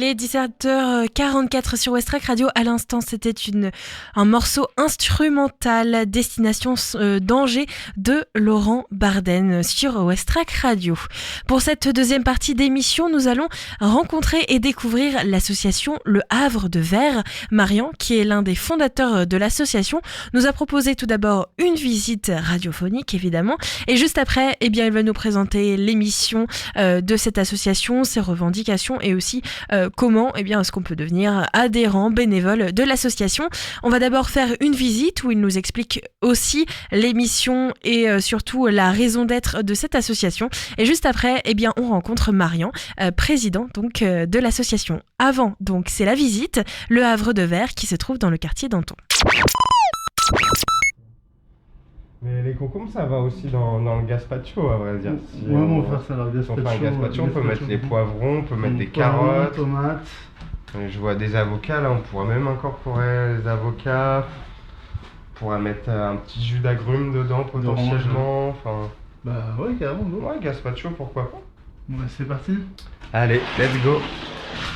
est 17h44 sur Westrack Radio. À l'instant, c'était un morceau instrumental, Destination Danger de Laurent Barden sur Westrack Radio. Pour cette deuxième partie d'émission, nous allons rencontrer et découvrir l'association Le Havre de Verre. Marian, qui est l'un des fondateurs de l'association, nous a proposé tout d'abord une visite radiophonique, évidemment, et juste après, eh bien, il va nous présenter l'émission de cette association, ses revendications et aussi comment est-ce qu'on peut devenir adhérent, bénévole de l'association. On va d'abord faire une visite où il nous explique aussi l'émission et surtout la raison d'être de cette association. Et juste après, on rencontre Marian, président donc de l'association. Avant, donc, c'est la visite, Le Havre de Verre qui se trouve dans le quartier d'Anton. Mais les concombres, ça va aussi dans le gazpacho, à vrai dire. Si on va faire ça dans le gazpacho. On fait un gazpacho, on peut mettre les poivrons, on peut mettre des carottes, tomates. Je vois des avocats, là, on pourrait même incorporer les avocats. On pourrait mettre un petit jus d'agrumes dedans, potentiellement. Enfin... Bah ouais, carrément. Ouais, gazpacho, pourquoi pas. Ouais, c'est parti. Allez, let's go.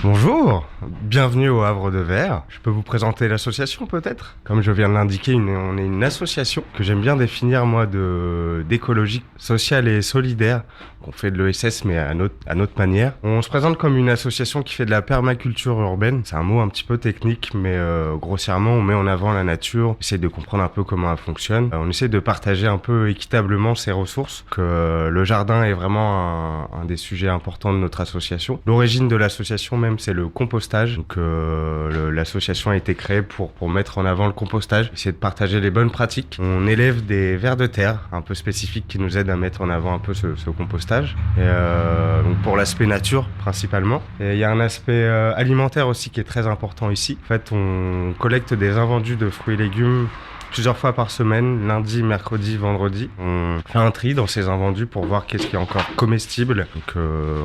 Bonjour, bienvenue au Havre de Verre. Je peux vous présenter l'association peut-être ? Comme je viens de l'indiquer, on est une association que j'aime bien définir moi d'écologie sociale et solidaire. On fait de l'ESS mais à notre manière. On se présente comme une association qui fait de la permaculture urbaine. C'est un mot un petit peu technique mais grossièrement on met en avant la nature, on essaie de comprendre un peu comment elle fonctionne. On essaie de partager un peu équitablement ses ressources, que le jardin est vraiment un des sujets importants de notre association. L'origine de l'association même c'est le compostage. Donc l'association a été créée pour mettre en avant le compostage, essayer de partager les bonnes pratiques. On élève des vers de terre un peu spécifiques qui nous aident à mettre en avant un peu ce compostage. Et donc pour l'aspect nature principalement. Et il y a un aspect alimentaire aussi qui est très important ici. En fait, on collecte des invendus de fruits et légumes plusieurs fois par semaine, lundi, mercredi, vendredi. On fait un tri dans ces invendus pour voir qu'est-ce qui est encore comestible. Donc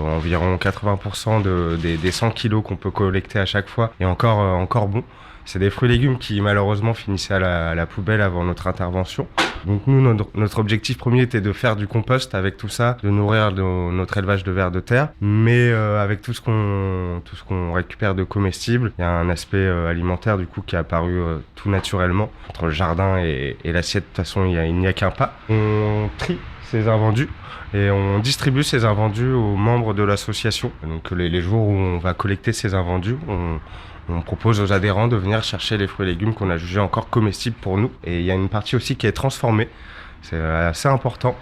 environ 80% des 100 kilos qu'on peut collecter à chaque fois est encore bon. C'est des fruits et légumes qui malheureusement finissaient à la poubelle avant notre intervention. Donc nous, notre objectif premier était de faire du compost avec tout ça, de nourrir notre élevage de vers de terre. Mais avec tout ce qu'on récupère de comestibles, il y a un aspect alimentaire du coup qui est apparu tout naturellement. Entre le jardin et l'assiette, de toute façon, il n'y a qu'un pas. On trie ces invendus et on distribue ces invendus aux membres de l'association. Donc les jours où on va collecter ces invendus, on propose aux adhérents de venir chercher les fruits et légumes qu'on a jugés encore comestibles pour nous. Et il y a une partie aussi qui est transformée. C'est assez important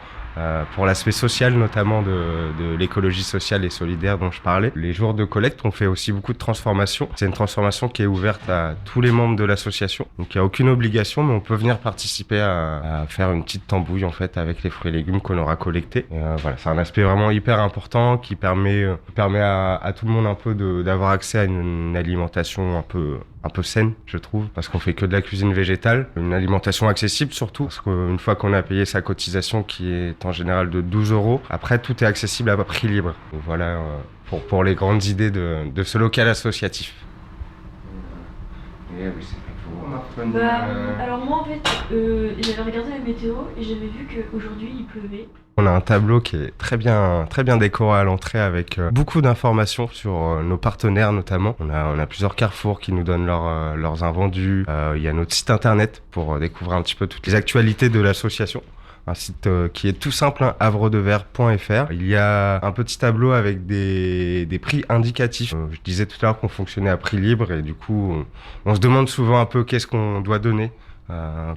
pour l'aspect social, notamment de l'écologie sociale et solidaire dont je parlais. Les jours de collecte, on fait aussi beaucoup de transformations. C'est une transformation qui est ouverte à tous les membres de l'association. Donc il n'y a aucune obligation, mais on peut venir participer à faire une petite tambouille en fait avec les fruits et légumes qu'on aura collectés. Voilà, c'est un aspect vraiment hyper important qui permet à tout le monde un peu d'avoir accès à une alimentation un peu saine, je trouve, parce qu'on fait que de la cuisine végétale, une alimentation accessible surtout, parce qu'une fois qu'on a payé sa cotisation qui est en général de 12 €, après tout est accessible à prix libre. Donc voilà pour les grandes idées de ce local associatif. Et oui, c'est pas tout. Alors moi en fait, j'avais regardé la météo et j'avais vu qu'aujourd'hui il pleuvait. On a un tableau qui est très bien décoré à l'entrée avec beaucoup d'informations sur nos partenaires notamment. On a plusieurs carrefours qui nous donnent leurs invendus. Il y a notre site internet pour découvrir un petit peu toutes les actualités de l'association. Un site qui est tout simple, havredeverre.fr. Il y a un petit tableau avec des prix indicatifs. Je disais tout à l'heure qu'on fonctionnait à prix libre et du coup, on se demande souvent un peu qu'est-ce qu'on doit donner.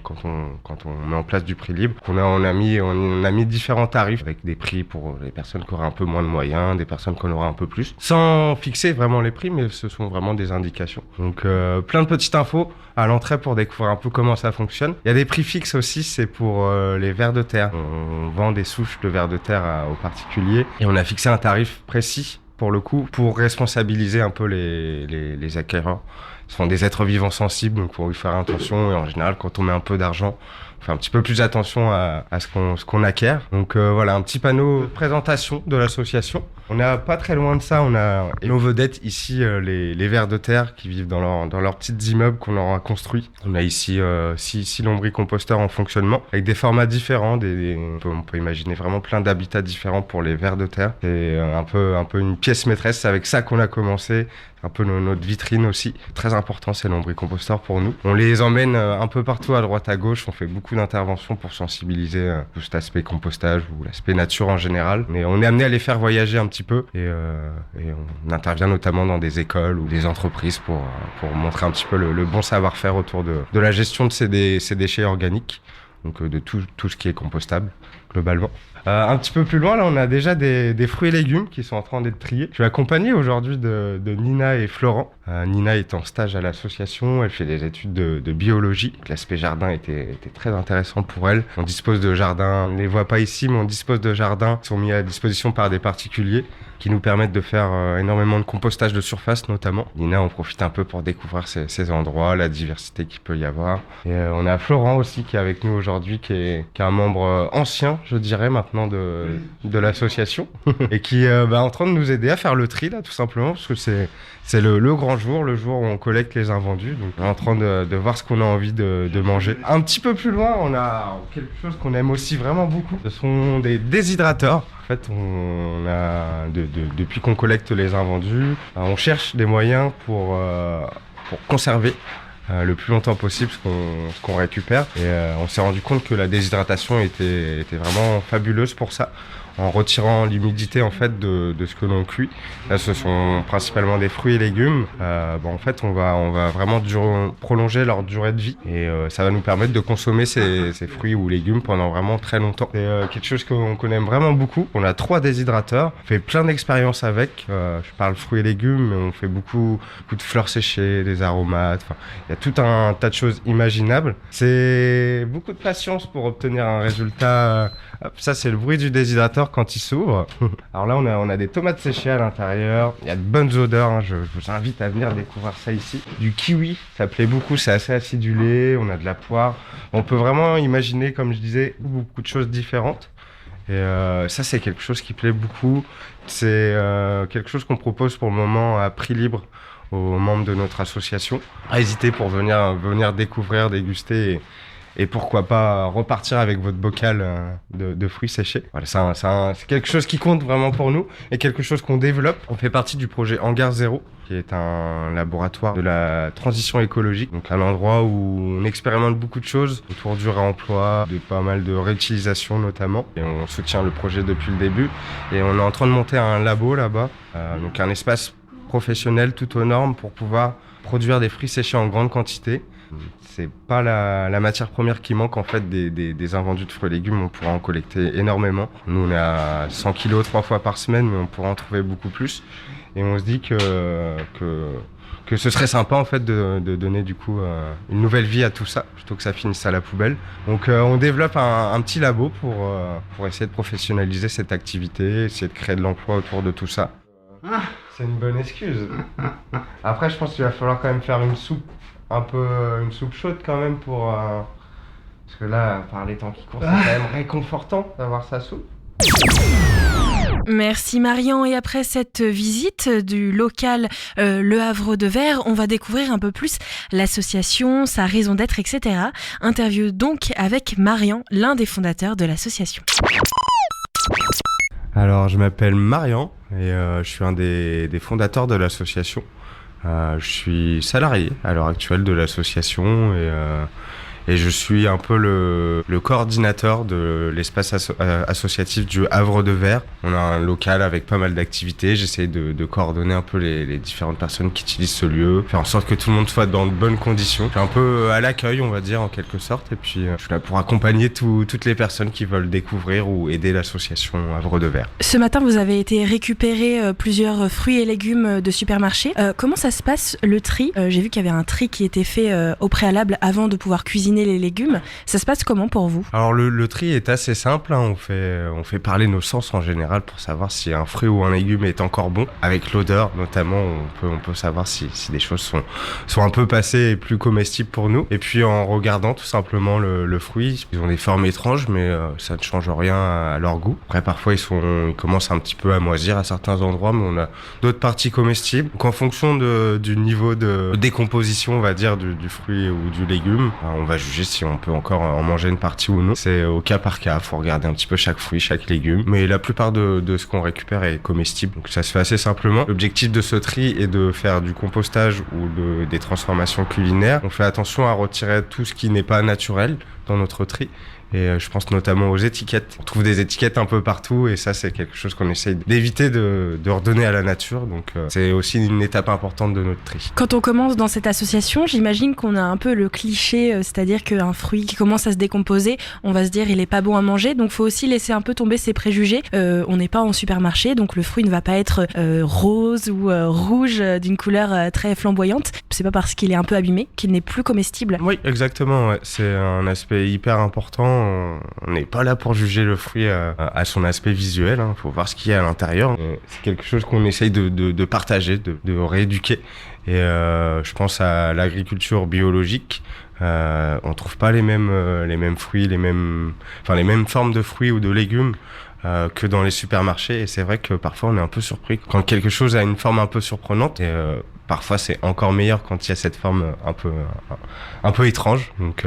Quand on met en place du prix libre. On a mis différents tarifs avec des prix pour les personnes qui auraient un peu moins de moyens, des personnes qui en auraient un peu plus, sans fixer vraiment les prix, mais ce sont vraiment des indications. Donc plein de petites infos à l'entrée pour découvrir un peu comment ça fonctionne. Il y a des prix fixes aussi, c'est pour les vers de terre. On vend des souches de vers de terre aux particuliers et on a fixé un tarif précis pour le coup, pour responsabiliser un peu les acquéreurs. Ce sont des êtres vivants sensibles, donc il faut y faire attention. Et en général, quand on met un peu d'argent, on fait un petit peu plus attention à ce qu'on acquiert. Donc voilà, un petit panneau de présentation de l'association. On n'est pas très loin de ça, on a nos vedettes ici, les vers de terre qui vivent dans leurs petits immeubles qu'on leur a construits. On a ici 6 lombricomposteurs en fonctionnement, avec des formats différents. On peut imaginer vraiment plein d'habitats différents pour les vers de terre. C'est un peu une pièce maîtresse, c'est avec ça qu'on a commencé. un peu notre vitrine aussi. Très important, ces lombricomposteurs pour nous. On les emmène un peu partout à droite à gauche. On fait beaucoup d'interventions pour sensibiliser tout cet aspect compostage ou l'aspect nature en général. Mais on est amené à les faire voyager un petit peu et on intervient notamment dans des écoles ou des entreprises pour montrer un petit peu le bon savoir-faire autour de la gestion de ces déchets organiques, donc de tout ce qui est compostable globalement. Un petit peu plus loin, là, on a déjà des fruits et légumes qui sont en train d'être triés. Je suis accompagné aujourd'hui de Nina et Florent. Nina est en stage à l'association, elle fait des études de biologie. L'aspect jardin était très intéressant pour elle. On dispose de jardins, on ne les voit pas ici, mais on dispose de jardins qui sont mis à disposition par des particuliers qui nous permettent de faire énormément de compostage de surface notamment. Nina en profite un peu pour découvrir ces endroits, la diversité qu'il peut y avoir. Et on a Florent aussi qui est avec nous aujourd'hui, qui est un membre ancien, je dirais maintenant, de l'association et qui est en train de nous aider à faire le tri là tout simplement parce que c'est le grand jour, le jour où on collecte les invendus. Donc on est en train de voir ce qu'on a envie de manger. Un petit peu plus loin, on a quelque chose qu'on aime aussi vraiment beaucoup. Ce sont des déshydrateurs. En fait, on a depuis qu'on collecte les invendus, on cherche des moyens pour conserver le plus longtemps possible ce qu'on récupère. Et on s'est rendu compte que la déshydratation était vraiment fabuleuse pour ça, en retirant l'humidité en fait de ce que l'on cuit. Là, ce sont principalement des fruits et légumes. En fait, on va vraiment prolonger leur durée de vie et ça va nous permettre de consommer ces fruits ou légumes pendant vraiment très longtemps. C'est quelque chose qu'on aime vraiment beaucoup. On a 3 déshydrateurs, on fait plein d'expériences avec. Je parle fruits et légumes, mais on fait beaucoup de fleurs séchées, des aromates. Enfin, il y a tout un tas de choses imaginables. C'est beaucoup de patience pour obtenir un résultat. Ça, c'est le bruit du déshydrateur quand il s'ouvre. Alors là, on a des tomates séchées à l'intérieur. Il y a de bonnes odeurs. Hein. Je vous invite à venir découvrir ça ici. Du kiwi, ça plaît beaucoup. C'est assez acidulé. On a de la poire. On peut vraiment imaginer, comme je disais, beaucoup de choses différentes. Et ça, c'est quelque chose qui plaît beaucoup. C'est quelque chose qu'on propose pour le moment à prix libre aux membres de notre association. Pas hésiter pour venir découvrir, déguster et pourquoi pas repartir avec votre bocal de fruits séchés. Voilà, c'est quelque chose qui compte vraiment pour nous et quelque chose qu'on développe. On fait partie du projet Hangar Zéro, qui est un laboratoire de la transition écologique, donc un endroit où on expérimente beaucoup de choses autour du réemploi, de pas mal de réutilisation notamment. Et on soutient le projet depuis le début et on est en train de monter un labo là-bas, donc un espace professionnel tout aux normes pour pouvoir produire des fruits séchés en grande quantité. C'est pas la matière première qui manque en fait des invendus de fruits et légumes, on pourra en collecter énormément. Nous on est à 100 kg 3 fois par semaine, mais on pourra en trouver beaucoup plus. Et on se dit que ce serait sympa en fait de donner du coup une nouvelle vie à tout ça, plutôt que ça finisse à la poubelle. Donc on développe un petit labo pour essayer de professionnaliser cette activité, essayer de créer de l'emploi autour de tout ça. C'est une bonne excuse. Après je pense qu'il va falloir quand même faire une soupe chaude quand même parce que là, par les temps qui courent, c'est quand même réconfortant d'avoir sa soupe. Merci Marian, et après cette visite du local Le Havre de Verre, on va découvrir un peu plus l'association, sa raison d'être, etc. Interview donc avec Marian, l'un des fondateurs de l'association. Alors je m'appelle Marian et je suis un des fondateurs de l'association. Je suis salarié à l'heure actuelle de l'association et je suis un peu le coordinateur de l'espace associatif du Havre de Verre. On a un local avec pas mal d'activités. J'essaie de coordonner un peu les différentes personnes qui utilisent ce lieu, faire en sorte que tout le monde soit dans de bonnes conditions. Je suis un peu à l'accueil, on va dire, en quelque sorte. Et puis, je suis là pour accompagner toutes les personnes qui veulent découvrir ou aider l'association Havre de Verre. Ce matin, vous avez été récupérer plusieurs fruits et légumes de supermarché. Comment ça se passe, le tri ? J'ai vu qu'il y avait un tri qui était fait au préalable avant de pouvoir cuisiner les légumes. Ça se passe comment pour vous ? Alors le tri est assez simple, hein. On fait parler nos sens en général pour savoir si un fruit ou un légume est encore bon. Avec l'odeur notamment, on peut savoir si des choses sont un peu passées et plus comestibles pour nous. Et puis en regardant tout simplement le fruit, ils ont des formes étranges mais ça ne change rien à leur goût. Après parfois ils commencent un petit peu à moisir à certains endroits, mais on a d'autres parties comestibles. Donc en fonction du niveau de décomposition, on va dire, du fruit ou du légume, on va juger si on peut encore en manger une partie ou non. C'est au cas par cas, faut regarder un petit peu chaque fruit, chaque légume. Mais la plupart de ce qu'on récupère est comestible, donc ça se fait assez simplement. L'objectif de ce tri est de faire du compostage ou des transformations culinaires. On fait attention à retirer tout ce qui n'est pas naturel dans notre tri. Et je pense notamment aux étiquettes. On trouve des étiquettes un peu partout et ça c'est quelque chose qu'on essaye d'éviter de redonner à la nature. Donc c'est aussi une étape importante de notre tri. Quand on commence dans cette association, j'imagine qu'on a un peu le cliché, c'est-à-dire qu'un fruit qui commence à se décomposer, on va se dire il est pas bon à manger, donc faut aussi laisser un peu tomber ses préjugés. On n'est pas en supermarché, donc le fruit ne va pas être rose ou rouge d'une couleur très flamboyante. C'est pas parce qu'il est un peu abîmé qu'il n'est plus comestible. Oui, exactement. Ouais. C'est un aspect hyper important. On n'est pas là pour juger le fruit à son aspect visuel. Il faut voir ce qu'il y a à l'intérieur. C'est quelque chose qu'on essaye de partager, de rééduquer. Et je pense à l'agriculture biologique. On trouve pas les mêmes fruits, les mêmes formes de fruits ou de légumes que dans les supermarchés. Et c'est vrai que parfois on est un peu surpris quand quelque chose a une forme un peu surprenante. Et parfois c'est encore meilleur quand il y a cette forme un peu étrange. Donc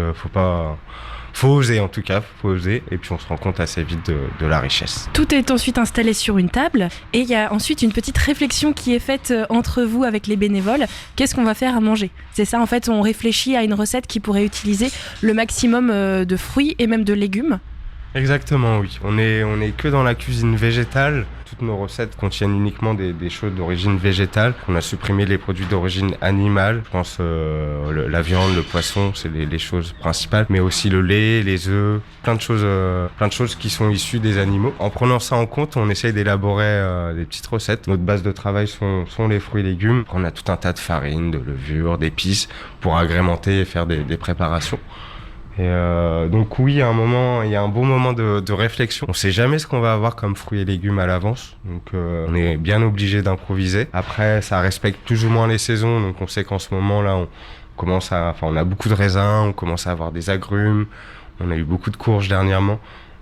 faut oser en tout cas, faut oser, et puis on se rend compte assez vite de la richesse. Tout est ensuite installé sur une table et il y a ensuite une petite réflexion qui est faite entre vous avec les bénévoles. Qu'est-ce qu'on va faire à manger ? C'est ça en fait, on réfléchit à une recette qui pourrait utiliser le maximum de fruits et même de légumes. Exactement, oui. On est que dans la cuisine végétale. Toutes nos recettes contiennent uniquement des choses d'origine végétale. On a supprimé les produits d'origine animale. Je pense la viande, le poisson, c'est les choses principales. Mais aussi le lait, les œufs, plein de choses qui sont issues des animaux. En prenant ça en compte, on essaye d'élaborer des petites recettes. Notre base de travail sont les fruits et légumes. On a tout un tas de farines, de levures, d'épices pour agrémenter et faire des préparations. Et donc oui, il y a un bon moment de réflexion. On sait jamais ce qu'on va avoir comme fruits et légumes à l'avance, donc on est bien obligé d'improviser. Après, ça respecte plus ou moins les saisons, donc on sait qu'en ce moment là, on a beaucoup de raisins, on commence à avoir des agrumes, on a eu beaucoup de courges dernièrement.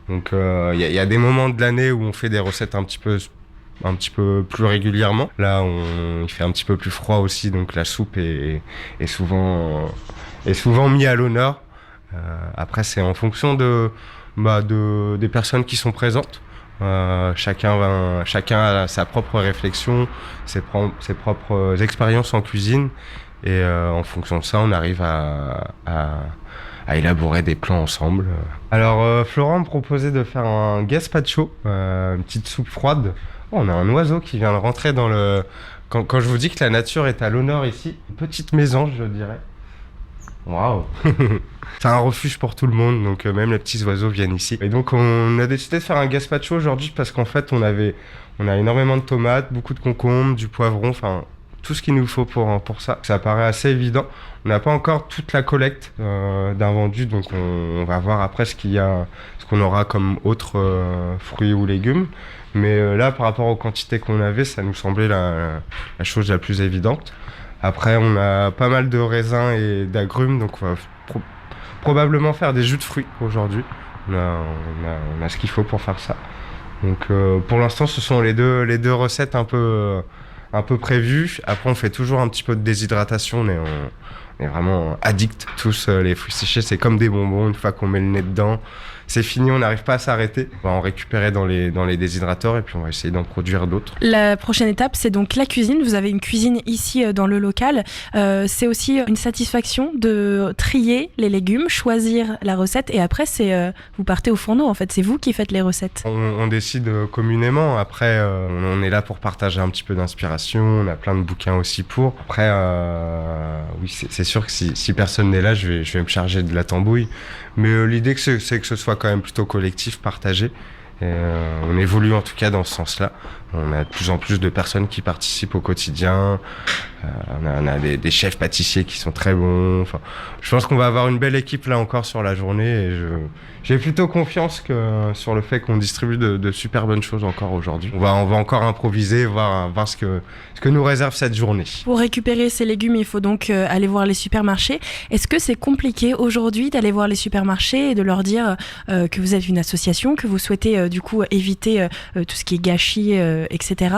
Donc il y a des moments de l'année où on fait des recettes un petit peu plus régulièrement. Là, il fait un petit peu plus froid aussi, donc la soupe est souvent mise à l'honneur. Après, c'est en fonction des personnes qui sont présentes. Chacun a sa propre réflexion, ses propres expériences en cuisine. Et en fonction de ça, on arrive à élaborer des plans ensemble. Alors, Florent me proposait de faire un gazpacho, une petite soupe froide. Oh, on a un oiseau qui vient de rentrer dans le... Quand je vous dis que la nature est à l'honneur ici, une petite mésange, je dirais. Waouh. C'est un refuge pour tout le monde, donc même les petits oiseaux viennent ici. Et donc on a décidé de faire un gazpacho aujourd'hui parce qu'en fait on a énormément de tomates, beaucoup de concombres, du poivron, enfin tout ce qu'il nous faut pour ça. Ça paraît assez évident. On n'a pas encore toute la collecte d'invendus, donc on va voir après ce qu'on aura comme autres fruits ou légumes. Mais là, par rapport aux quantités qu'on avait, ça nous semblait la chose la plus évidente. Après, on a pas mal de raisins et d'agrumes, donc on va probablement faire des jus de fruits aujourd'hui. On a ce qu'il faut pour faire ça. Donc pour l'instant, ce sont les deux recettes un peu prévues. Après, on fait toujours un petit peu de déshydratation. On est vraiment addicts tous. Les fruits séchés, c'est comme des bonbons. Une fois qu'on met le nez dedans, c'est fini, on n'arrive pas à s'arrêter. On va en récupérer dans les déshydrateurs et puis on va essayer d'en produire d'autres. La prochaine étape, c'est donc la cuisine. Vous avez une cuisine ici dans le local. C'est aussi une satisfaction de trier les légumes, choisir la recette et après, vous partez au fourneau en fait. C'est vous qui faites les recettes. On décide communément. Après, on est là pour partager un petit peu d'inspiration. On a plein de bouquins aussi pour. Après, oui, c'est sûr que si personne n'est là, je vais me charger de la tambouille. Mais l'idée, c'est que ce soit quand même plutôt collectif, partagé. Et on évolue en tout cas dans ce sens-là. On a de plus en plus de personnes qui participent au quotidien. On a des chefs pâtissiers qui sont très bons. Enfin, je pense qu'on va avoir une belle équipe là encore sur la journée. Et j'ai plutôt confiance sur le fait qu'on distribue de super bonnes choses encore aujourd'hui. On va encore improviser, voir ce que nous réserve cette journée. Pour récupérer ces légumes, il faut donc aller voir les supermarchés. Est-ce que c'est compliqué aujourd'hui d'aller voir les supermarchés et de leur dire que vous êtes une association, que vous souhaitez du coup éviter tout ce qui est gâchis, etc.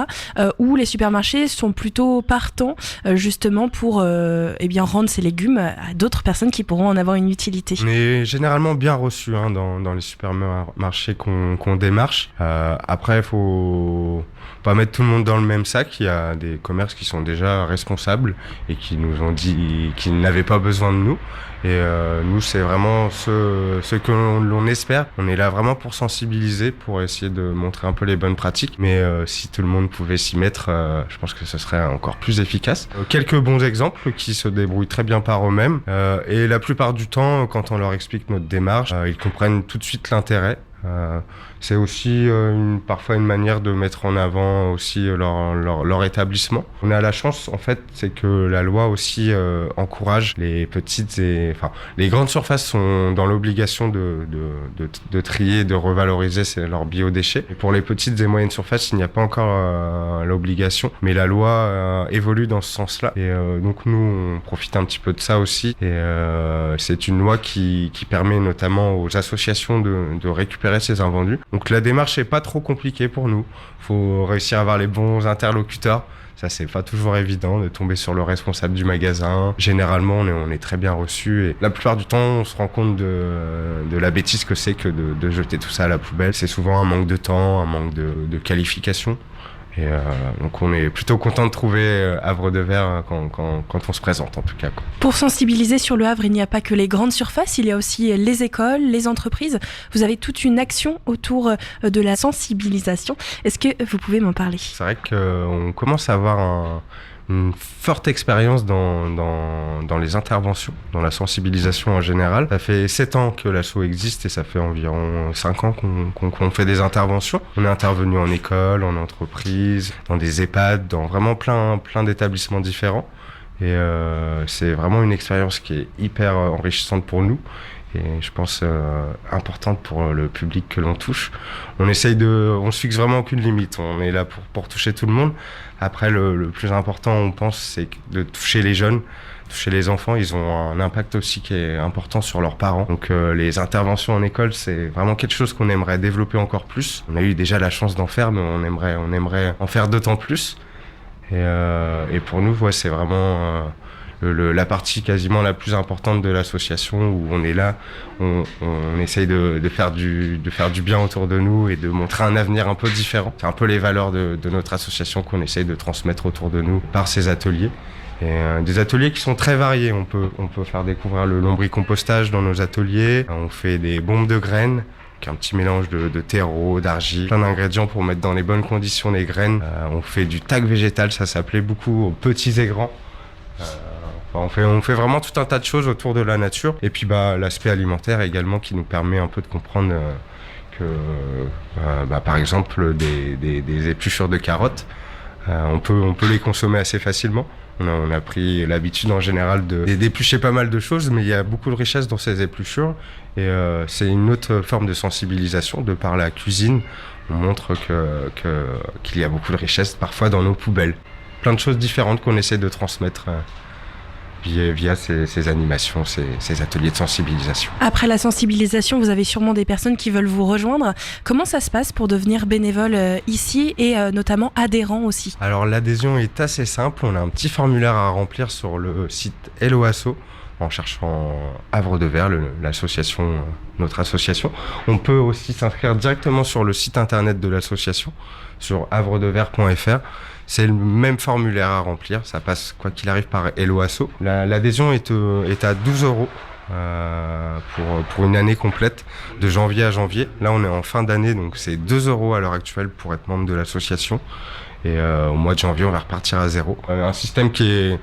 Ou les supermarchés sont plutôt partants justement pour rendre ces légumes à d'autres personnes qui pourront en avoir une utilité. On est généralement bien reçus dans les supermarchés qu'on démarche. Après, il faut pas mettre tout le monde dans le même sac. Il y a des commerces qui sont déjà responsables et qui nous ont dit qu'ils n'avaient pas besoin de nous. Et nous, c'est vraiment ce que l'on espère. On est là vraiment pour sensibiliser, pour essayer de montrer un peu les bonnes pratiques. Mais si tout le monde pouvait s'y mettre, je pense que ce serait encore plus efficace. Quelques bons exemples qui se débrouillent très bien par eux-mêmes. Et la plupart du temps, quand on leur explique notre démarche, ils comprennent tout de suite l'intérêt. C'est aussi parfois une manière de mettre en avant aussi leur établissement. On a la chance, en fait, c'est que la loi aussi encourage les petites les grandes surfaces sont dans l'obligation de trier et de revaloriser leurs biodéchets. Et pour les petites et moyennes surfaces, il n'y a pas encore l'obligation, mais la loi évolue dans ce sens-là. Et donc nous, on profite un petit peu de ça aussi. Et c'est une loi qui permet notamment aux associations de récupérer ces invendus. Donc la démarche est pas trop compliquée pour nous. Faut réussir à avoir les bons interlocuteurs. Ça, c'est pas toujours évident de tomber sur le responsable du magasin. Généralement, on est très bien reçu et la plupart du temps, on se rend compte de la bêtise que c'est que de jeter tout ça à la poubelle. C'est souvent un manque de temps, un manque de qualification. Et donc on est plutôt content de trouver Havre de Verre quand on se présente en tout cas. Pour sensibiliser sur le Havre, il n'y a pas que les grandes surfaces, il y a aussi les écoles, les entreprises. Vous avez toute une action autour de la sensibilisation. Est-ce que vous pouvez m'en parler ? C'est vrai qu'on commence à avoir une forte expérience dans les interventions, dans la sensibilisation en général. Ça fait 7 ans que l'asso existe et ça fait environ 5 ans qu'on fait des interventions. On est intervenu en école, en entreprise, dans des EHPAD, dans vraiment plein d'établissements différents. Et c'est vraiment une expérience qui est hyper enrichissante pour nous. Et je pense importante pour le public que l'on touche. On se fixe vraiment aucune limite. On est là pour toucher tout le monde. Après, le plus important, on pense, c'est de toucher les jeunes, toucher les enfants. Ils ont un impact aussi qui est important sur leurs parents. Donc les interventions en école, c'est vraiment quelque chose qu'on aimerait développer encore plus. On a eu déjà la chance d'en faire, mais on aimerait en faire d'autant plus. Et pour nous, c'est vraiment la partie quasiment la plus importante de l'association où on est là, on essaye de faire du bien autour de nous et de montrer un avenir un peu différent. C'est un peu les valeurs de notre association qu'on essaye de transmettre autour de nous par ces ateliers. Et des ateliers qui sont très variés. On peut faire découvrir le lombricompostage dans nos ateliers. On fait des bombes de graines, un petit mélange de terreau, d'argile, plein d'ingrédients pour mettre dans les bonnes conditions les graines. On fait du tac végétal, ça s'appelait beaucoup aux petits et grands. On fait vraiment tout un tas de choses autour de la nature. Et puis l'aspect alimentaire également qui nous permet un peu de comprendre que par exemple des épluchures de carottes, on peut les consommer assez facilement. On a pris l'habitude en général d'éplucher pas mal de choses, mais il y a beaucoup de richesse dans ces épluchures. Et c'est une autre forme de sensibilisation de par la cuisine. On montre qu'il y a beaucoup de richesse parfois dans nos poubelles. Plein de choses différentes qu'on essaie de transmettre via ces animations, ces ateliers de sensibilisation. Après la sensibilisation, vous avez sûrement des personnes qui veulent vous rejoindre. Comment ça se passe pour devenir bénévole ici et notamment adhérent aussi ? Alors l'adhésion est assez simple. On a un petit formulaire à remplir sur le site Hello Asso en cherchant Havre de Verre, l'association, notre association. On peut aussi s'inscrire directement sur le site internet de l'association, sur havredevert.fr. C'est le même formulaire à remplir, ça passe quoi qu'il arrive par Hello Asso. L'adhésion est à 12 € pour une année complète, de janvier à janvier. Là on est en fin d'année, donc c'est 2 € à l'heure actuelle pour être membre de l'association. Et au mois de janvier on va repartir à 0. Un système qui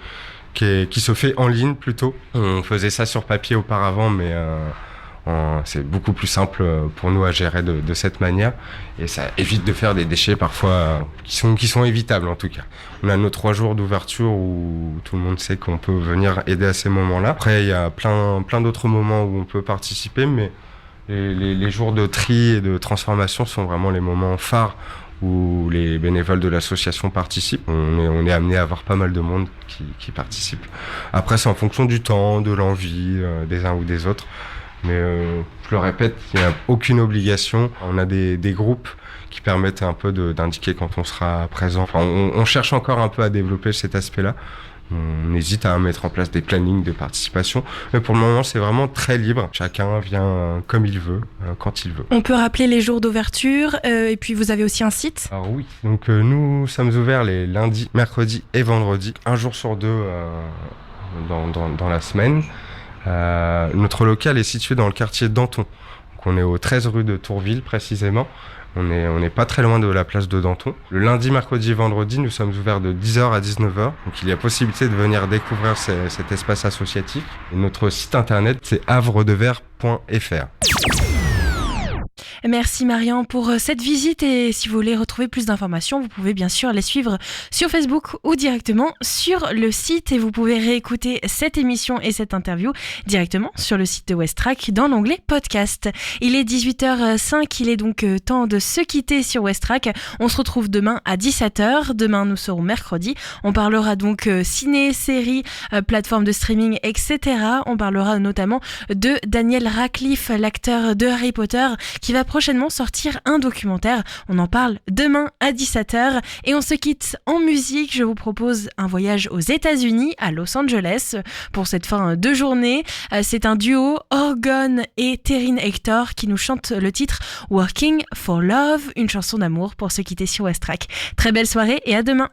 se fait en ligne plutôt. On faisait ça sur papier auparavant, mais c'est beaucoup plus simple pour nous à gérer de cette manière et ça évite de faire des déchets parfois qui sont évitables en tout cas. On a nos 3 jours d'ouverture où tout le monde sait qu'on peut venir aider à ces moments-là. Après il y a plein d'autres moments où on peut participer, mais les jours de tri et de transformation sont vraiment les moments phares où les bénévoles de l'association participent. On est amené à avoir pas mal de monde qui participe. Après c'est en fonction du temps, de l'envie des uns ou des autres. Mais je le répète, il n'y a aucune obligation. On a des groupes qui permettent un peu d'indiquer quand on sera présent. Enfin, on cherche encore un peu à développer cet aspect-là. On hésite à mettre en place des plannings de participation, mais pour le moment c'est vraiment très libre. Chacun vient comme il veut, quand il veut. On peut rappeler les jours d'ouverture et puis vous avez aussi un site. Alors oui, donc nous sommes ouverts les lundis, mercredis et vendredis, un jour sur deux dans la semaine. Notre local est situé dans le quartier Danton, donc on est au 13 rue de Tourville précisément. On n'est pas très loin de la place de Danton. Le lundi, mercredi et vendredi, nous sommes ouverts de 10h à 19h. Donc il y a possibilité de venir découvrir cet espace associatif. Et notre site internet, c'est havredevers.fr. Merci Marian pour cette visite et si vous voulez retrouver plus d'informations, vous pouvez bien sûr les suivre sur Facebook ou directement sur le site et vous pouvez réécouter cette émission et cette interview directement sur le site de Westrack dans l'onglet podcast. Il est 18h05, il est donc temps de se quitter sur Westrack. On se retrouve demain à 17h. Demain nous serons mercredi. On parlera donc ciné, séries, plateformes de streaming, etc. On parlera notamment de Daniel Radcliffe, l'acteur de Harry Potter, qui va prochainement sortir un documentaire. On en parle demain à 17h et on se quitte en musique. Je vous propose un voyage aux États-Unis, à Los Angeles, pour cette fin de journée. C'est un duo, Orgone et Terine Hector, qui nous chante le titre Working for Love, une chanson d'amour pour se quitter sur Westrack. Très belle soirée et à demain.